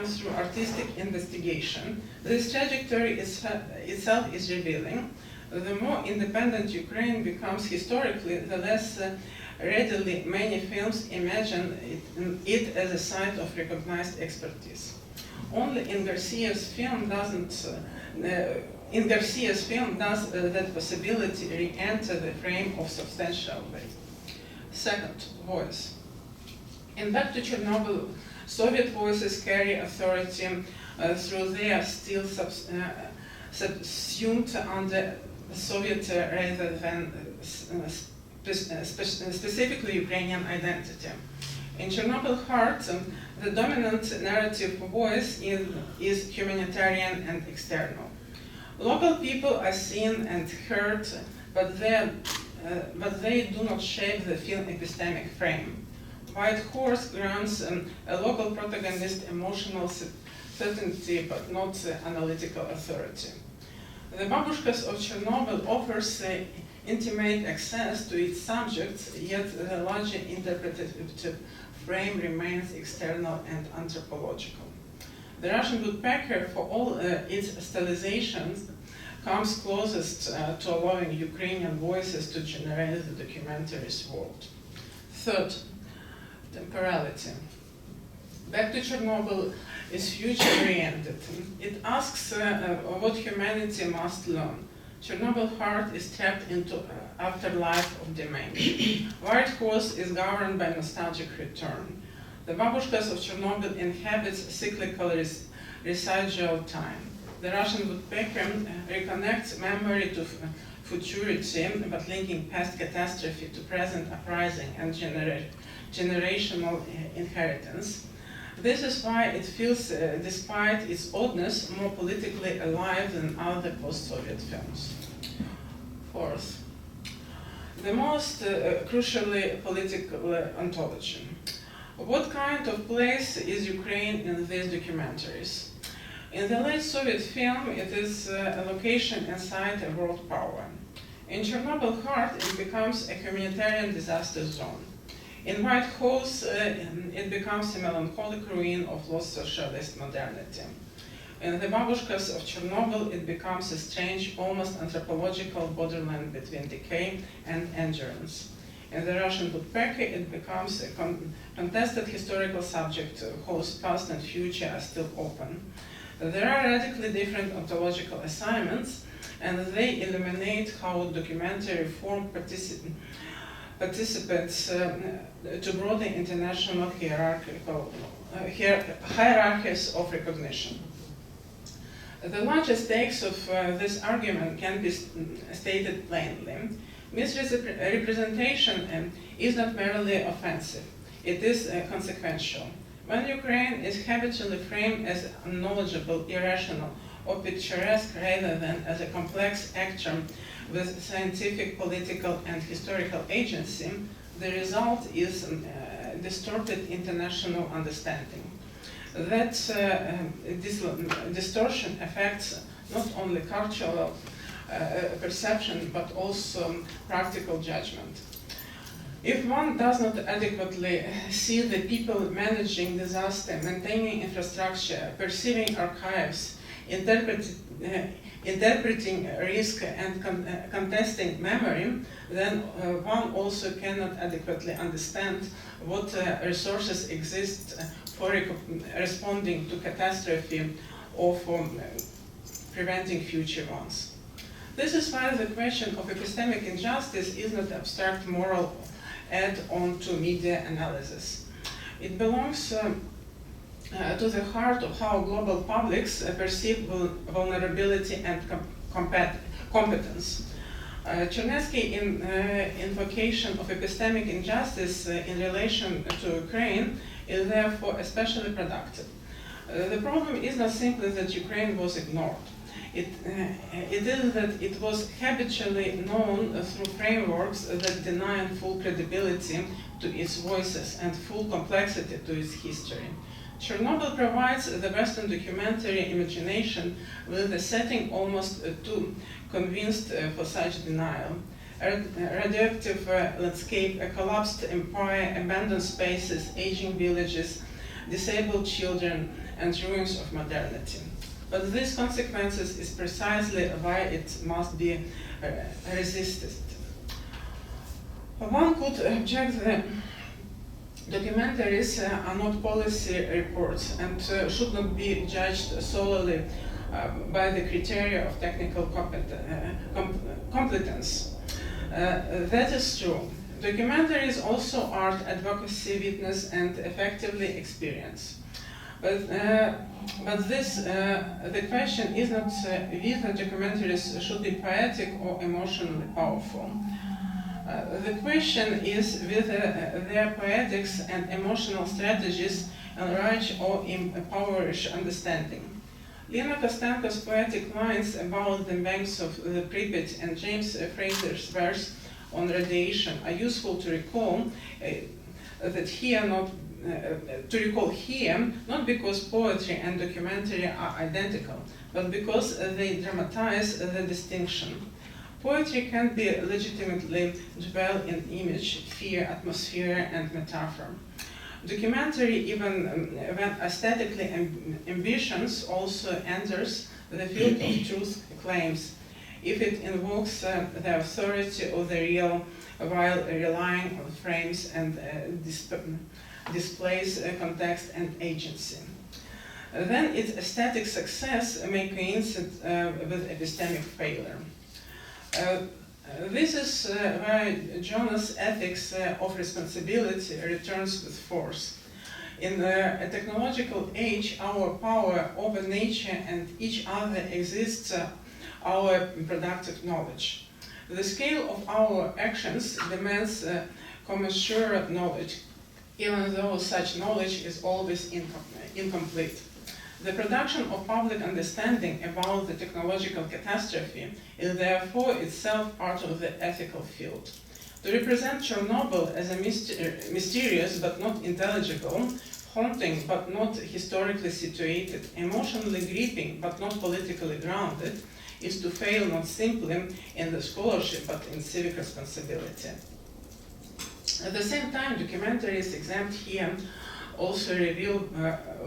through artistic investigation, this trajectory itself is revealing. The more independent Ukraine becomes historically, the less readily, many films imagine it as a site of recognized expertise. Only in Garcia's film does that possibility re-enter the frame of substantial way. Second, voice. In Back to Chernobyl, Soviet voices carry authority through their still subsumed under Soviet rather than specifically Ukrainian identity. In Chernobyl Heart, the dominant narrative voice is humanitarian and external. Local people are seen and heard, but they do not shape the film epistemic frame. White Horse grants a local protagonist emotional certainty, but not analytical authority. The Babushkas of Chernobyl offers intimate access to its subjects, yet the larger interpretative frame remains external and anthropological. The Russian woodpecker, for all its stylizations, comes closest to allowing Ukrainian voices to generate the documentaries world. Third, temporality. Back to Chernobyl is future-oriented. It asks what humanity must learn. Chernobyl Heart is tapped into afterlife of domain. White Horse is governed by nostalgic return. The Babushkas of Chernobyl inhabits cyclical residual time. The Russian woodpecker reconnects memory to futurity, but linking past catastrophe to present uprising and generational inheritance. This is why it feels, despite its oddness, more politically alive than other post-Soviet films. Fourth, the most crucially political ontology. What kind of place is Ukraine in these documentaries? In the late Soviet film, it is a location inside a world power. In Chernobyl Heart, it becomes a humanitarian disaster zone. In White Horse, it becomes a melancholic ruin of lost socialist modernity. In the Babushkas of Chernobyl, it becomes a strange, almost anthropological borderland between decay and endurance. In the Russian woodpecker, it becomes a contested historical subject whose past and future are still open. There are radically different ontological assignments, and they illuminate how documentary form participates to broader international hierarchies of recognition. The larger stakes of this argument can be stated plainly. Misrepresentation is not merely offensive, it is consequential. When Ukraine is habitually framed as unknowledgeable, irrational, or picturesque rather than as a complex actor with scientific, political, and historical agency, the result is distorted international understanding. That distortion affects not only cultural perception but also practical judgment. If one does not adequately see the people managing disaster, maintaining infrastructure, perceiving archives, interpreting risk and contesting memory, then one also cannot adequately understand what resources exist for responding to catastrophe or for preventing future ones. This is why the question of epistemic injustice is not abstract moral add-on to media analysis. It belongs to the heart of how global publics perceive vulnerability and competence. Chernetsky, in invocation of epistemic injustice in relation to Ukraine, is therefore especially productive. The problem is not simply that Ukraine was ignored. It is that it was habitually known through frameworks that deny full credibility to its voices and full complexity to its history. Chernobyl provides the Western documentary imagination with a setting almost too convinced for such denial. A radioactive landscape, a collapsed empire, abandoned spaces, aging villages, disabled children, and ruins of modernity. But these consequences is precisely why it must be resisted. One could object that documentaries are not policy reports and should not be judged solely by the criteria of technical competence. That is true. Documentaries also art, advocacy, witness, and effectively experience. But the question is not whether documentaries should be poetic or emotionally powerful. The question is whether their poetics and emotional strategies enrich or impoverish understanding. Lena Kostenko's poetic lines about the banks of the Pripyat and James Fraser's verse on radiation are useful to recall here, not because poetry and documentary are identical, but because they dramatize the distinction. Poetry can be legitimately dwell in image, fear, atmosphere, and metaphor. Documentary, even when aesthetically ambitious, also enters the field of truth claims, if it invokes the authority of the real while relying on frames and displays context and agency. Then its aesthetic success may coincide with epistemic failure. This is where Jonas' ethics of responsibility returns with force. In a technological age, our power over nature and each other exists our productive knowledge. The scale of our actions demands commensurate knowledge, even though such knowledge is always incomplete. The production of public understanding about the technological catastrophe is therefore itself part of the ethical field. To represent Chernobyl as a mysterious but not intelligible, haunting but not historically situated, emotionally gripping but not politically grounded, is to fail not simply in the scholarship but in civic responsibility. At the same time, documentaries exempt here also reveal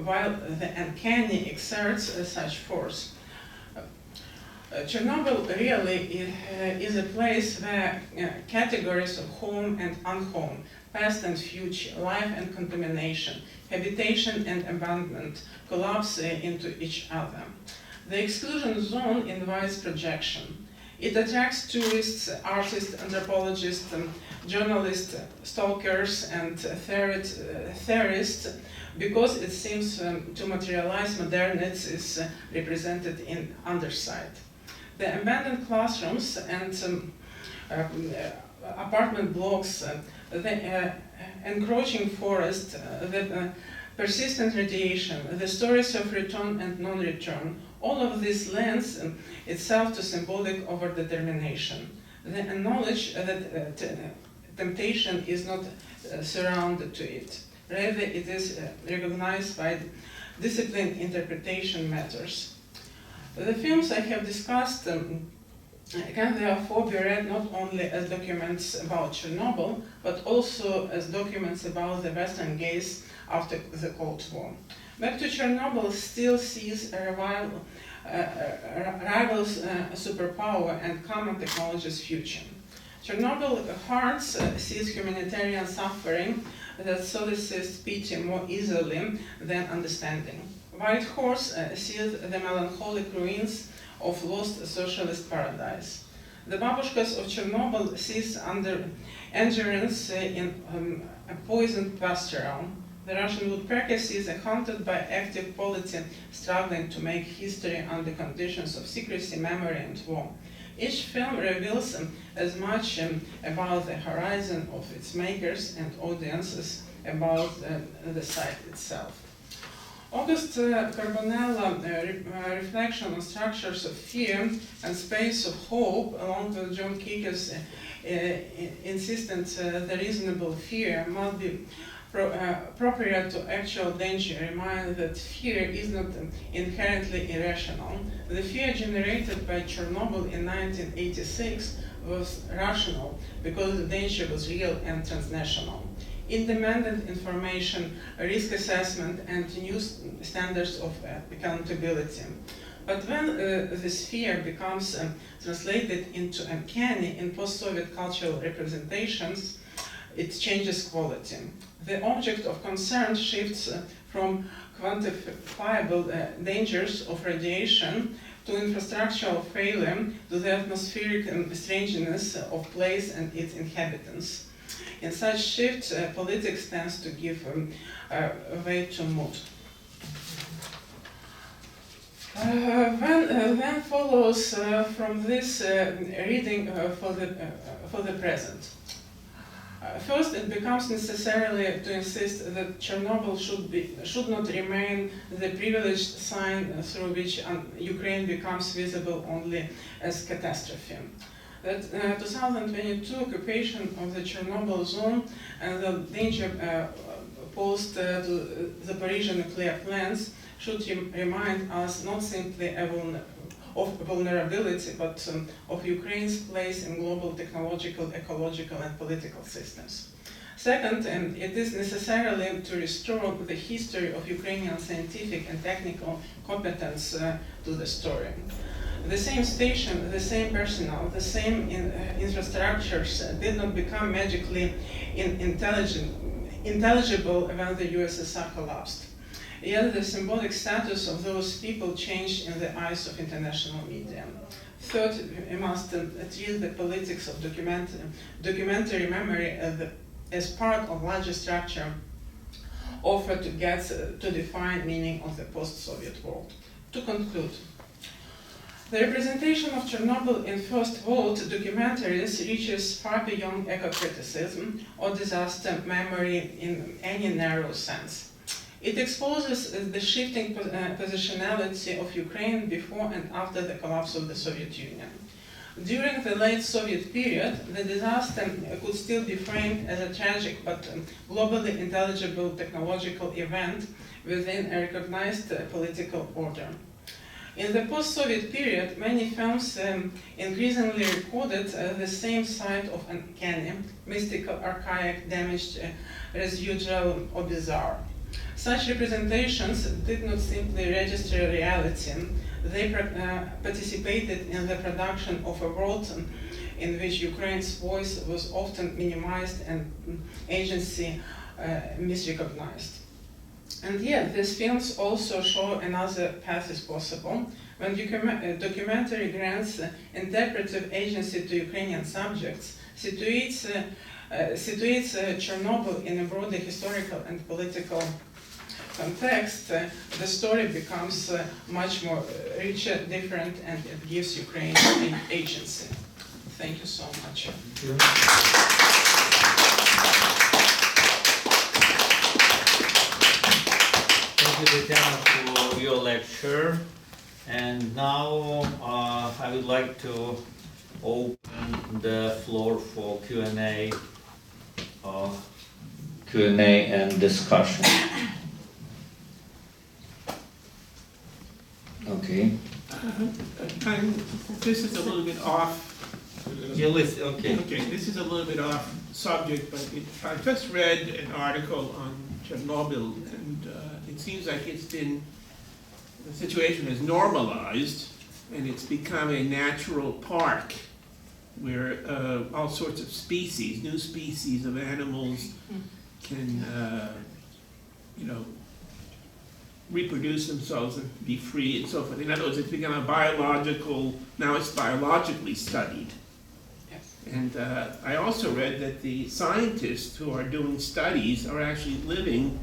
while the uncanny exerts such force. Chernobyl really is a place where categories of home and unhome, past and future, life and contamination, habitation and abandonment collapse into each other. The exclusion zone invites projection. It attracts tourists, artists, anthropologists, journalists, stalkers, and theorists because it seems to materialize modernity is represented in underside. The abandoned classrooms and apartment blocks, the encroaching forest, the persistent radiation, the stories of return and non-return, all of this lends itself to symbolic overdetermination. The knowledge that temptation is not surrounded to it. Rather, it is recognized by disciplined interpretation matters. The films I have discussed can therefore be read not only as documents about Chernobyl, but also as documents about the Western gaze after the Cold War. Back to Chernobyl still sees a rivals superpower and common technology's future. Chernobyl hearts sees humanitarian suffering that solicits pity more easily than understanding. White Horse sees the melancholic ruins of lost socialist paradise. The babushkas of Chernobyl sees under endurance in a poisoned pastoral. The Russian woodpecker sees haunted by active polity struggling to make history under conditions of secrecy, memory, and war. Each film reveals as much about the horizon of its makers and audiences about the site itself. August Carbonella reflection on structures of fear and space of hope, along with John Keeker's insistence that reasonable fear must be appropriate to actual danger, remind that fear is not inherently irrational. The fear generated by Chernobyl in 1986 was rational because the danger was real and transnational. Independent information, risk assessment, and new standards of accountability. But when this fear becomes translated into uncanny in post-Soviet cultural representations, it changes quality. The object of concern shifts from quantifiable dangers of radiation to infrastructural failure to the atmospheric strangeness of place and its inhabitants. In such shifts, politics tends to give way to mood. Then follows from this reading for the present. First, it becomes necessary to insist that Chernobyl should not remain the privileged sign through which Ukraine becomes visible only as catastrophe. That 2022 occupation of the Chernobyl zone and the danger posed to the Zaporizhzhia nuclear plants should remind us not simply of vulnerability, but of Ukraine's place in global technological, ecological, and political systems. Second, it is necessarily to restore the history of Ukrainian scientific and technical competence to the story. The same station, the same personnel, the same infrastructures did not become magically intelligible when the USSR collapsed. Yet the symbolic status of those people changed in the eyes of international media. Third, we must treat the politics of documentary memory as part of larger structure offered to get to define meaning of the post-Soviet world. To conclude, the representation of Chernobyl in First World documentaries reaches far beyond eco-criticism or disaster memory in any narrow sense. It exposes the shifting positionality of Ukraine before and after the collapse of the Soviet Union. During the late Soviet period, the disaster could still be framed as a tragic but globally intelligible technological event within a recognized political order. In the post-Soviet period, many films increasingly recorded the same side of uncanny, mystical, archaic, damaged, residual, or bizarre. Such representations did not simply register reality, they participated in the production of a world in which Ukraine's voice was often minimized and agency misrecognized. And yet, these films also show another path is possible. When documentary grants interpretive agency to Ukrainian subjects, situates Chernobyl in a broader historical and political context, the story becomes much more richer, different, and it gives Ukraine an agency. Thank you so much. Thank you, Tetyana, for your lecture. And now I would like to open the floor for Q&A and discussion. Okay. This is a little bit off. Okay. Okay, this is a little bit off subject, but I just read an article on Chernobyl, and it seems like the situation is normalized, and it's become a natural park where all sorts of species, new species of animals can, reproduce themselves and be free and so forth. In other words, it's become now it's biologically studied. Yes. And I also read that the scientists who are doing studies are actually living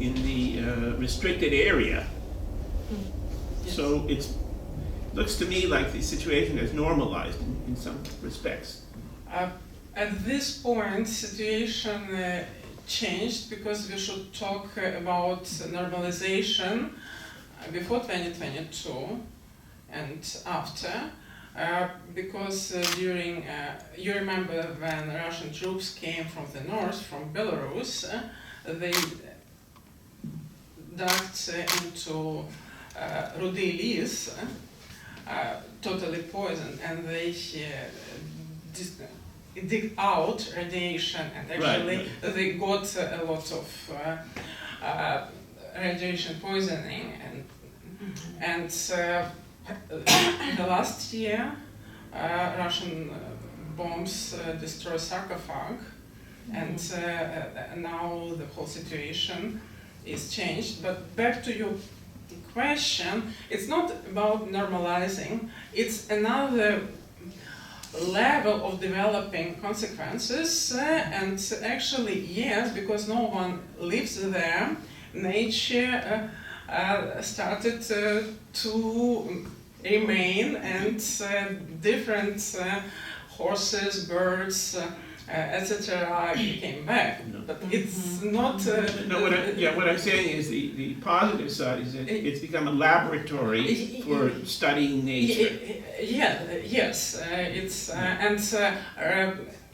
in the restricted area. Yes. So it looks to me like the situation is normalized in some respects. At this point, situation changed because we should talk about normalization before 2022 and after, because during, you remember when Russian troops came from the north, from Belarus, they dug into Rudy Lis, totally poisoned, and they dig out radiation, and actually they got a lot of radiation poisoning, and the last year Russian bombs destroyed sarcophag, and now the whole situation is changed. But back to your question, it's not about normalizing, it's another level of developing consequences, and actually yes, because no one lives there, nature started to remain, and different horses, birds, etc. came back. But it's not... No, what I'm saying is the positive side is that it's become a laboratory for studying nature. Yes, it's and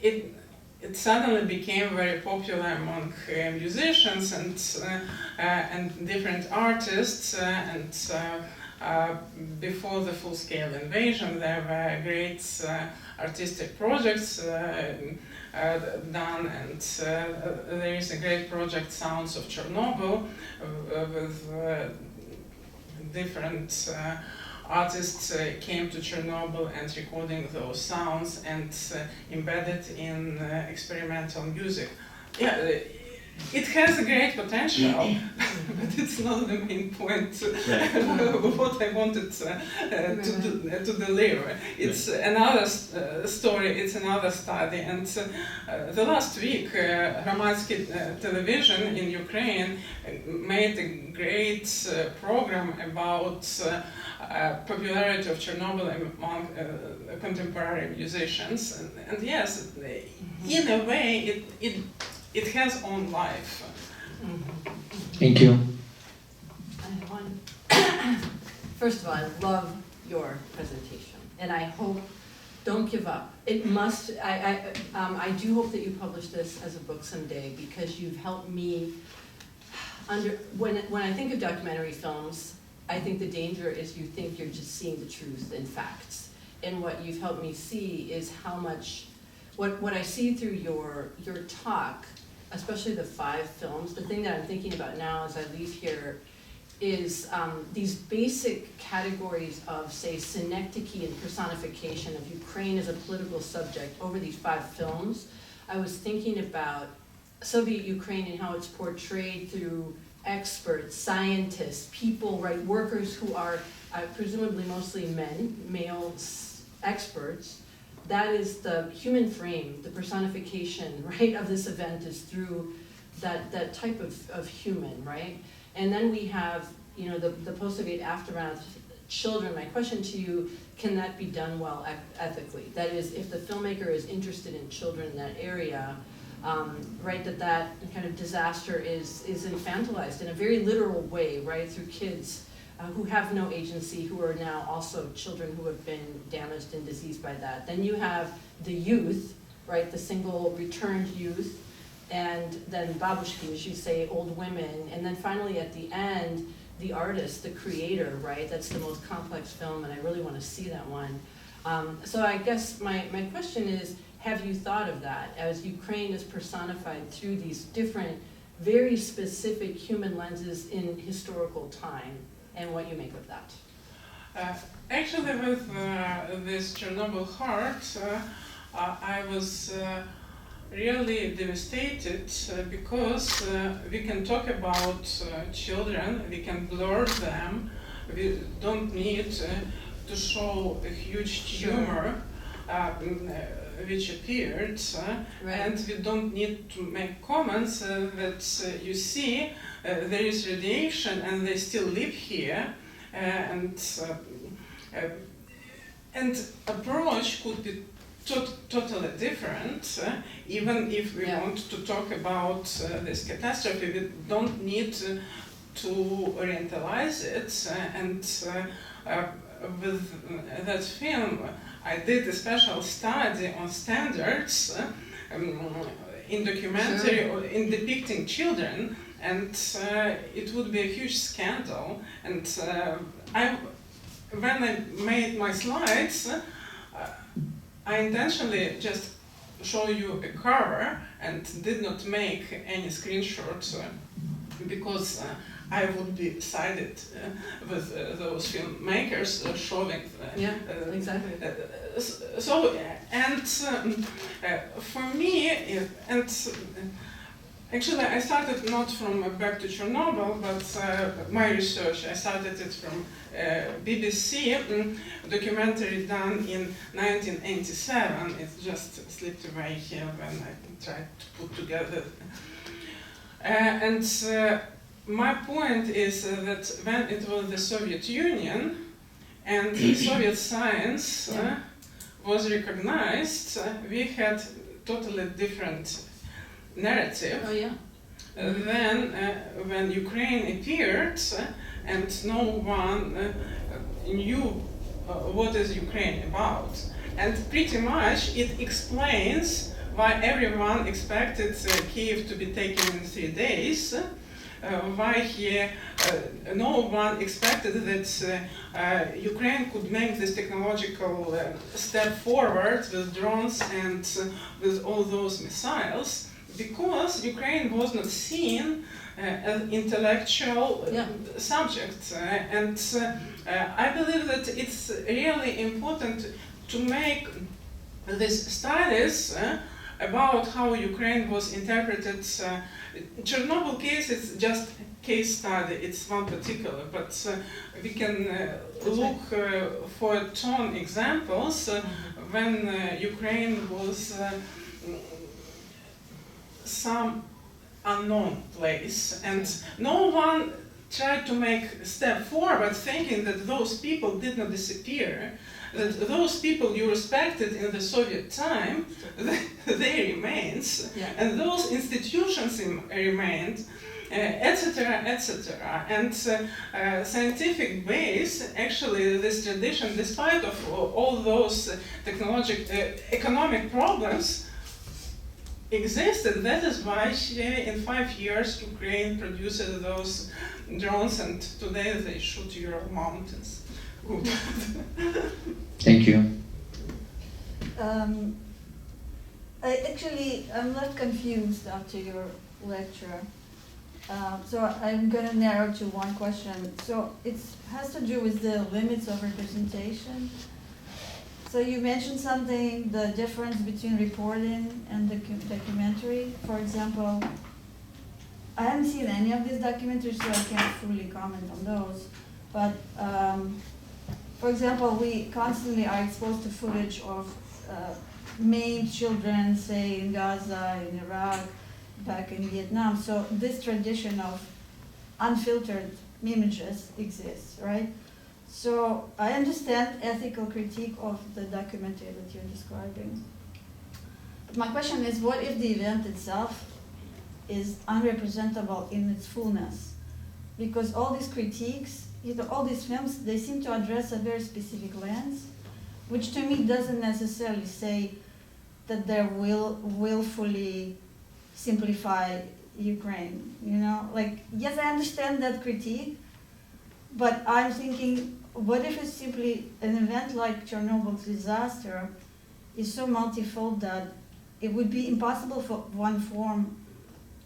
it suddenly became very popular among musicians and different artists, and before the full-scale invasion there were great artistic projects done, and there is a great project, Sounds of Chernobyl, with different artists came to Chernobyl and recording those sounds and embedded in experimental music. Yeah, it has a great potential, but it's not the main point of what I wanted to deliver. It's another story, it's another study. And the last week, Hromadske television in Ukraine made a great program about popularity of Chernobyl among contemporary musicians. And yes, in a way, it has own life. Thank you. I have one. First of all, I love your presentation, and I hope, don't give up. It must, I do hope that you publish this as a book someday, because you've helped me when I think of documentary films, I think the danger is you think you're just seeing the truth and facts. And what you've helped me see is how much, what I see through your talk, especially the 5 films, the thing that I'm thinking about now as I leave here is these basic categories of, say, synecdoche and personification of Ukraine as a political subject over these 5 films. I was thinking about Soviet Ukraine and how it's portrayed through experts, scientists, people, right, workers who are presumably mostly men, male experts. That is the human frame, the personification, right, of this event is through that type of human, right? And then we have, you know, the post-Soviet aftermath, children. My question to you, can that be done well ethically? That is, if the filmmaker is interested in children in that area, right, that kind of disaster is infantilized in a very literal way, right, through kids who have no agency, who are now also children who have been damaged and diseased by that. Then you have the youth, right, the single returned youth, and then babushki, as you say, old women, and then finally at the end, the artist, the creator, right? That's the most complex film, and I really want to see that one. So I guess my question is, have you thought of that as Ukraine is personified through these different, very specific human lenses in historical time, and what you make of that? Actually, with this Chernobyl heart, I was really devastated because we can talk about children, we can blur them, we don't need to show a huge tumor which appeared, right. And we don't need to make comments that you see there is radiation and they still live here, and approach could be totally different. Even if we want to talk about this catastrophe, we don't need to orientalize it. And with that film, I did a special study on standards in documentary or in depicting children, and it would be a huge scandal. And when I made my slides, I intentionally just show you a cover and did not make any screenshots because I would be sided with those filmmakers showing exactly. For me, actually I started not from back to Chernobyl, but my research, I started it from BBC documentary done in 1987. It just slipped away here when I tried to put together. My point is that when it was the Soviet Union and Soviet science was recognized, we had totally different narrative. Oh, yeah. Then, when Ukraine appeared, and no one knew what is Ukraine about, and pretty much it explains why everyone expected Kiev to be taken in 3 days. Why no one expected that Ukraine could make this technological step forward with drones and with all those missiles, because Ukraine was not seen as intellectual subject. I believe that it's really important to make these studies about how Ukraine was interpreted. Chernobyl case is just case study, it's one particular, but we can look for a ton examples when Ukraine was some unknown place, and no one tried to make a step forward thinking that those people did not disappear, that those people you respected in the Soviet time, they remains, and those institutions remained, etc., etc. And scientific base, actually this tradition, despite of all those economic problems, existed. That is why in 5 years Ukraine produced those drones, and today they shoot Ural mountains. Thank you. I'm left confused after your lecture. So I'm going to narrow to one question. So it has to do with the limits of representation. So you mentioned something, the difference between reporting and the documentary. For example, I haven't seen any of these documentaries, so I can't fully comment on those. But for example, we constantly are exposed to footage of maimed children, say in Gaza, in Iraq, back in Vietnam. So this tradition of unfiltered images exists, right? So I understand ethical critique of the documentary that you're describing. But my question is, what if the event itself is unrepresentable in its fullness? Because all these critiques, all these films, they seem to address a very specific lens, which to me doesn't necessarily say that they will willfully simplify Ukraine, Like, yes, I understand that critique, but I'm thinking, what if it's simply an event like Chernobyl's disaster is so multifold that it would be impossible for one form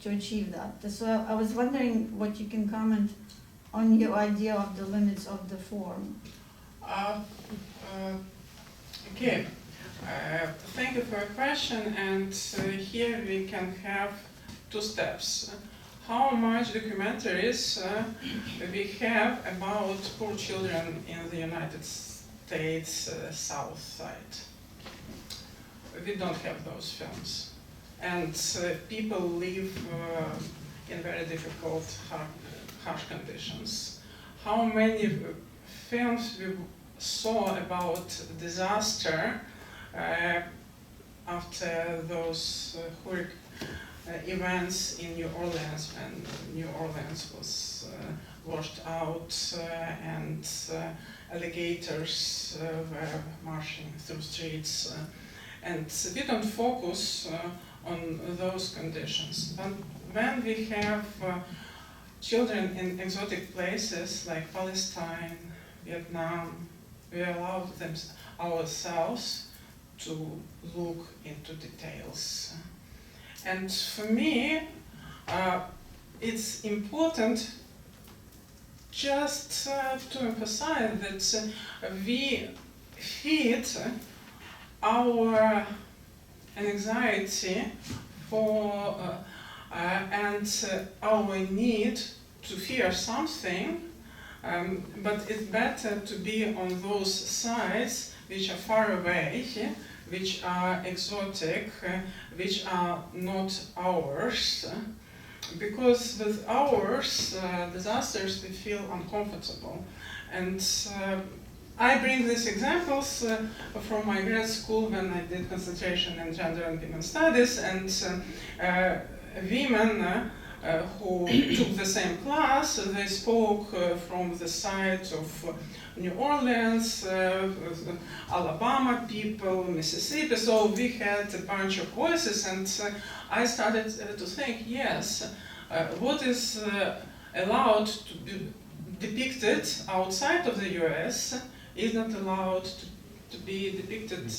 to achieve that? So I was wondering what you can comment on your idea of the limits of the form. Okay, thank you for your question, and here we can have 2 steps. How much documentaries we have about poor children in the United States South side. We don't have those films. And people live in very difficult, harsh conditions. How many films we saw about disaster after those horrific events in New Orleans, when New Orleans was washed out and alligators were marching through streets. And we don't focus on those conditions. But when we have children in exotic places like Palestine, Vietnam, we allow ourselves to look into details. And for me, it's important just to emphasize that we feed our anxiety for and our need to fear something, but it's better to be on those sides which are far away, which are exotic, which are not ours. Because with ours disasters, we feel uncomfortable. And I bring these examples from my grad school when I did concentration in gender and women studies, and women who took the same class, they spoke from the side of New Orleans, Alabama people, Mississippi, so we had a bunch of voices, and I started to think, yes, what is allowed to be depicted outside of the US is not allowed to be depicted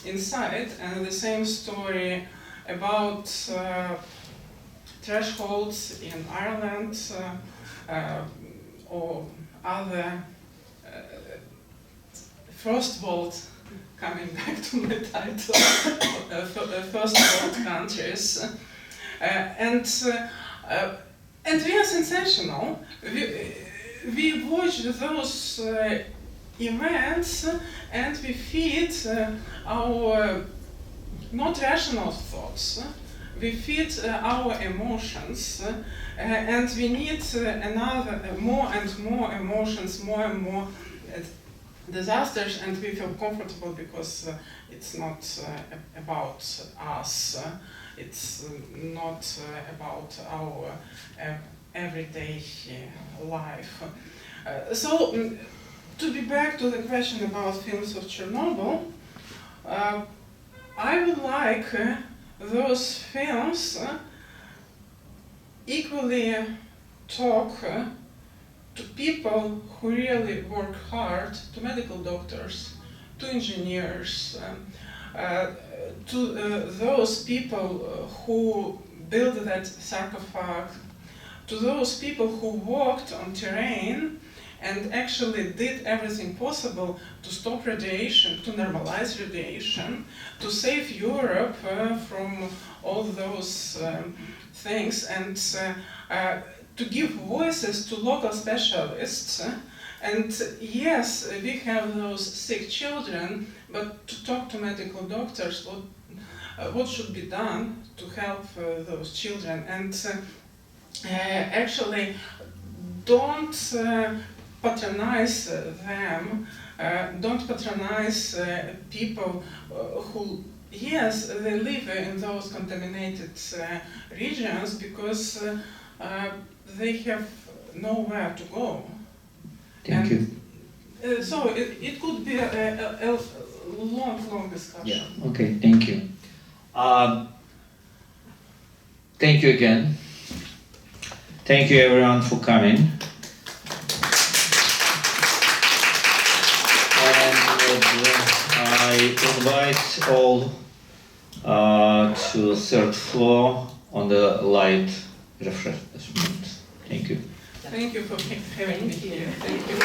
inside, and the same story about thresholds in Ireland or other first world, coming back to my title, first world countries, and we are sensational. We watch those events and we feed our not rational thoughts. We feed our emotions, and we need more and more emotions, more and more disasters, and we feel comfortable because it's not about us, it's not about our everyday life. So, to be back to the question about films of Chernobyl, I would like those films equally talk to people who really work hard, to medical doctors, to engineers, to those people who built that sarcophag, to those people who walked on terrain and actually did everything possible to stop radiation, to normalize radiation, to save Europe from all those things, and to give voices to local specialists. And yes, we have those sick children, but to talk to medical doctors, what should be done to help those children, and actually don't patronize them, don't patronize people who, yes, they live in those contaminated regions because they have nowhere to go. Thank you. So it could be a long discussion. Yeah, okay, thank you. Thank you again. Thank you everyone for coming. I invite all to third floor on the light refreshment. Thank you. Thank you for having me here. Thank you.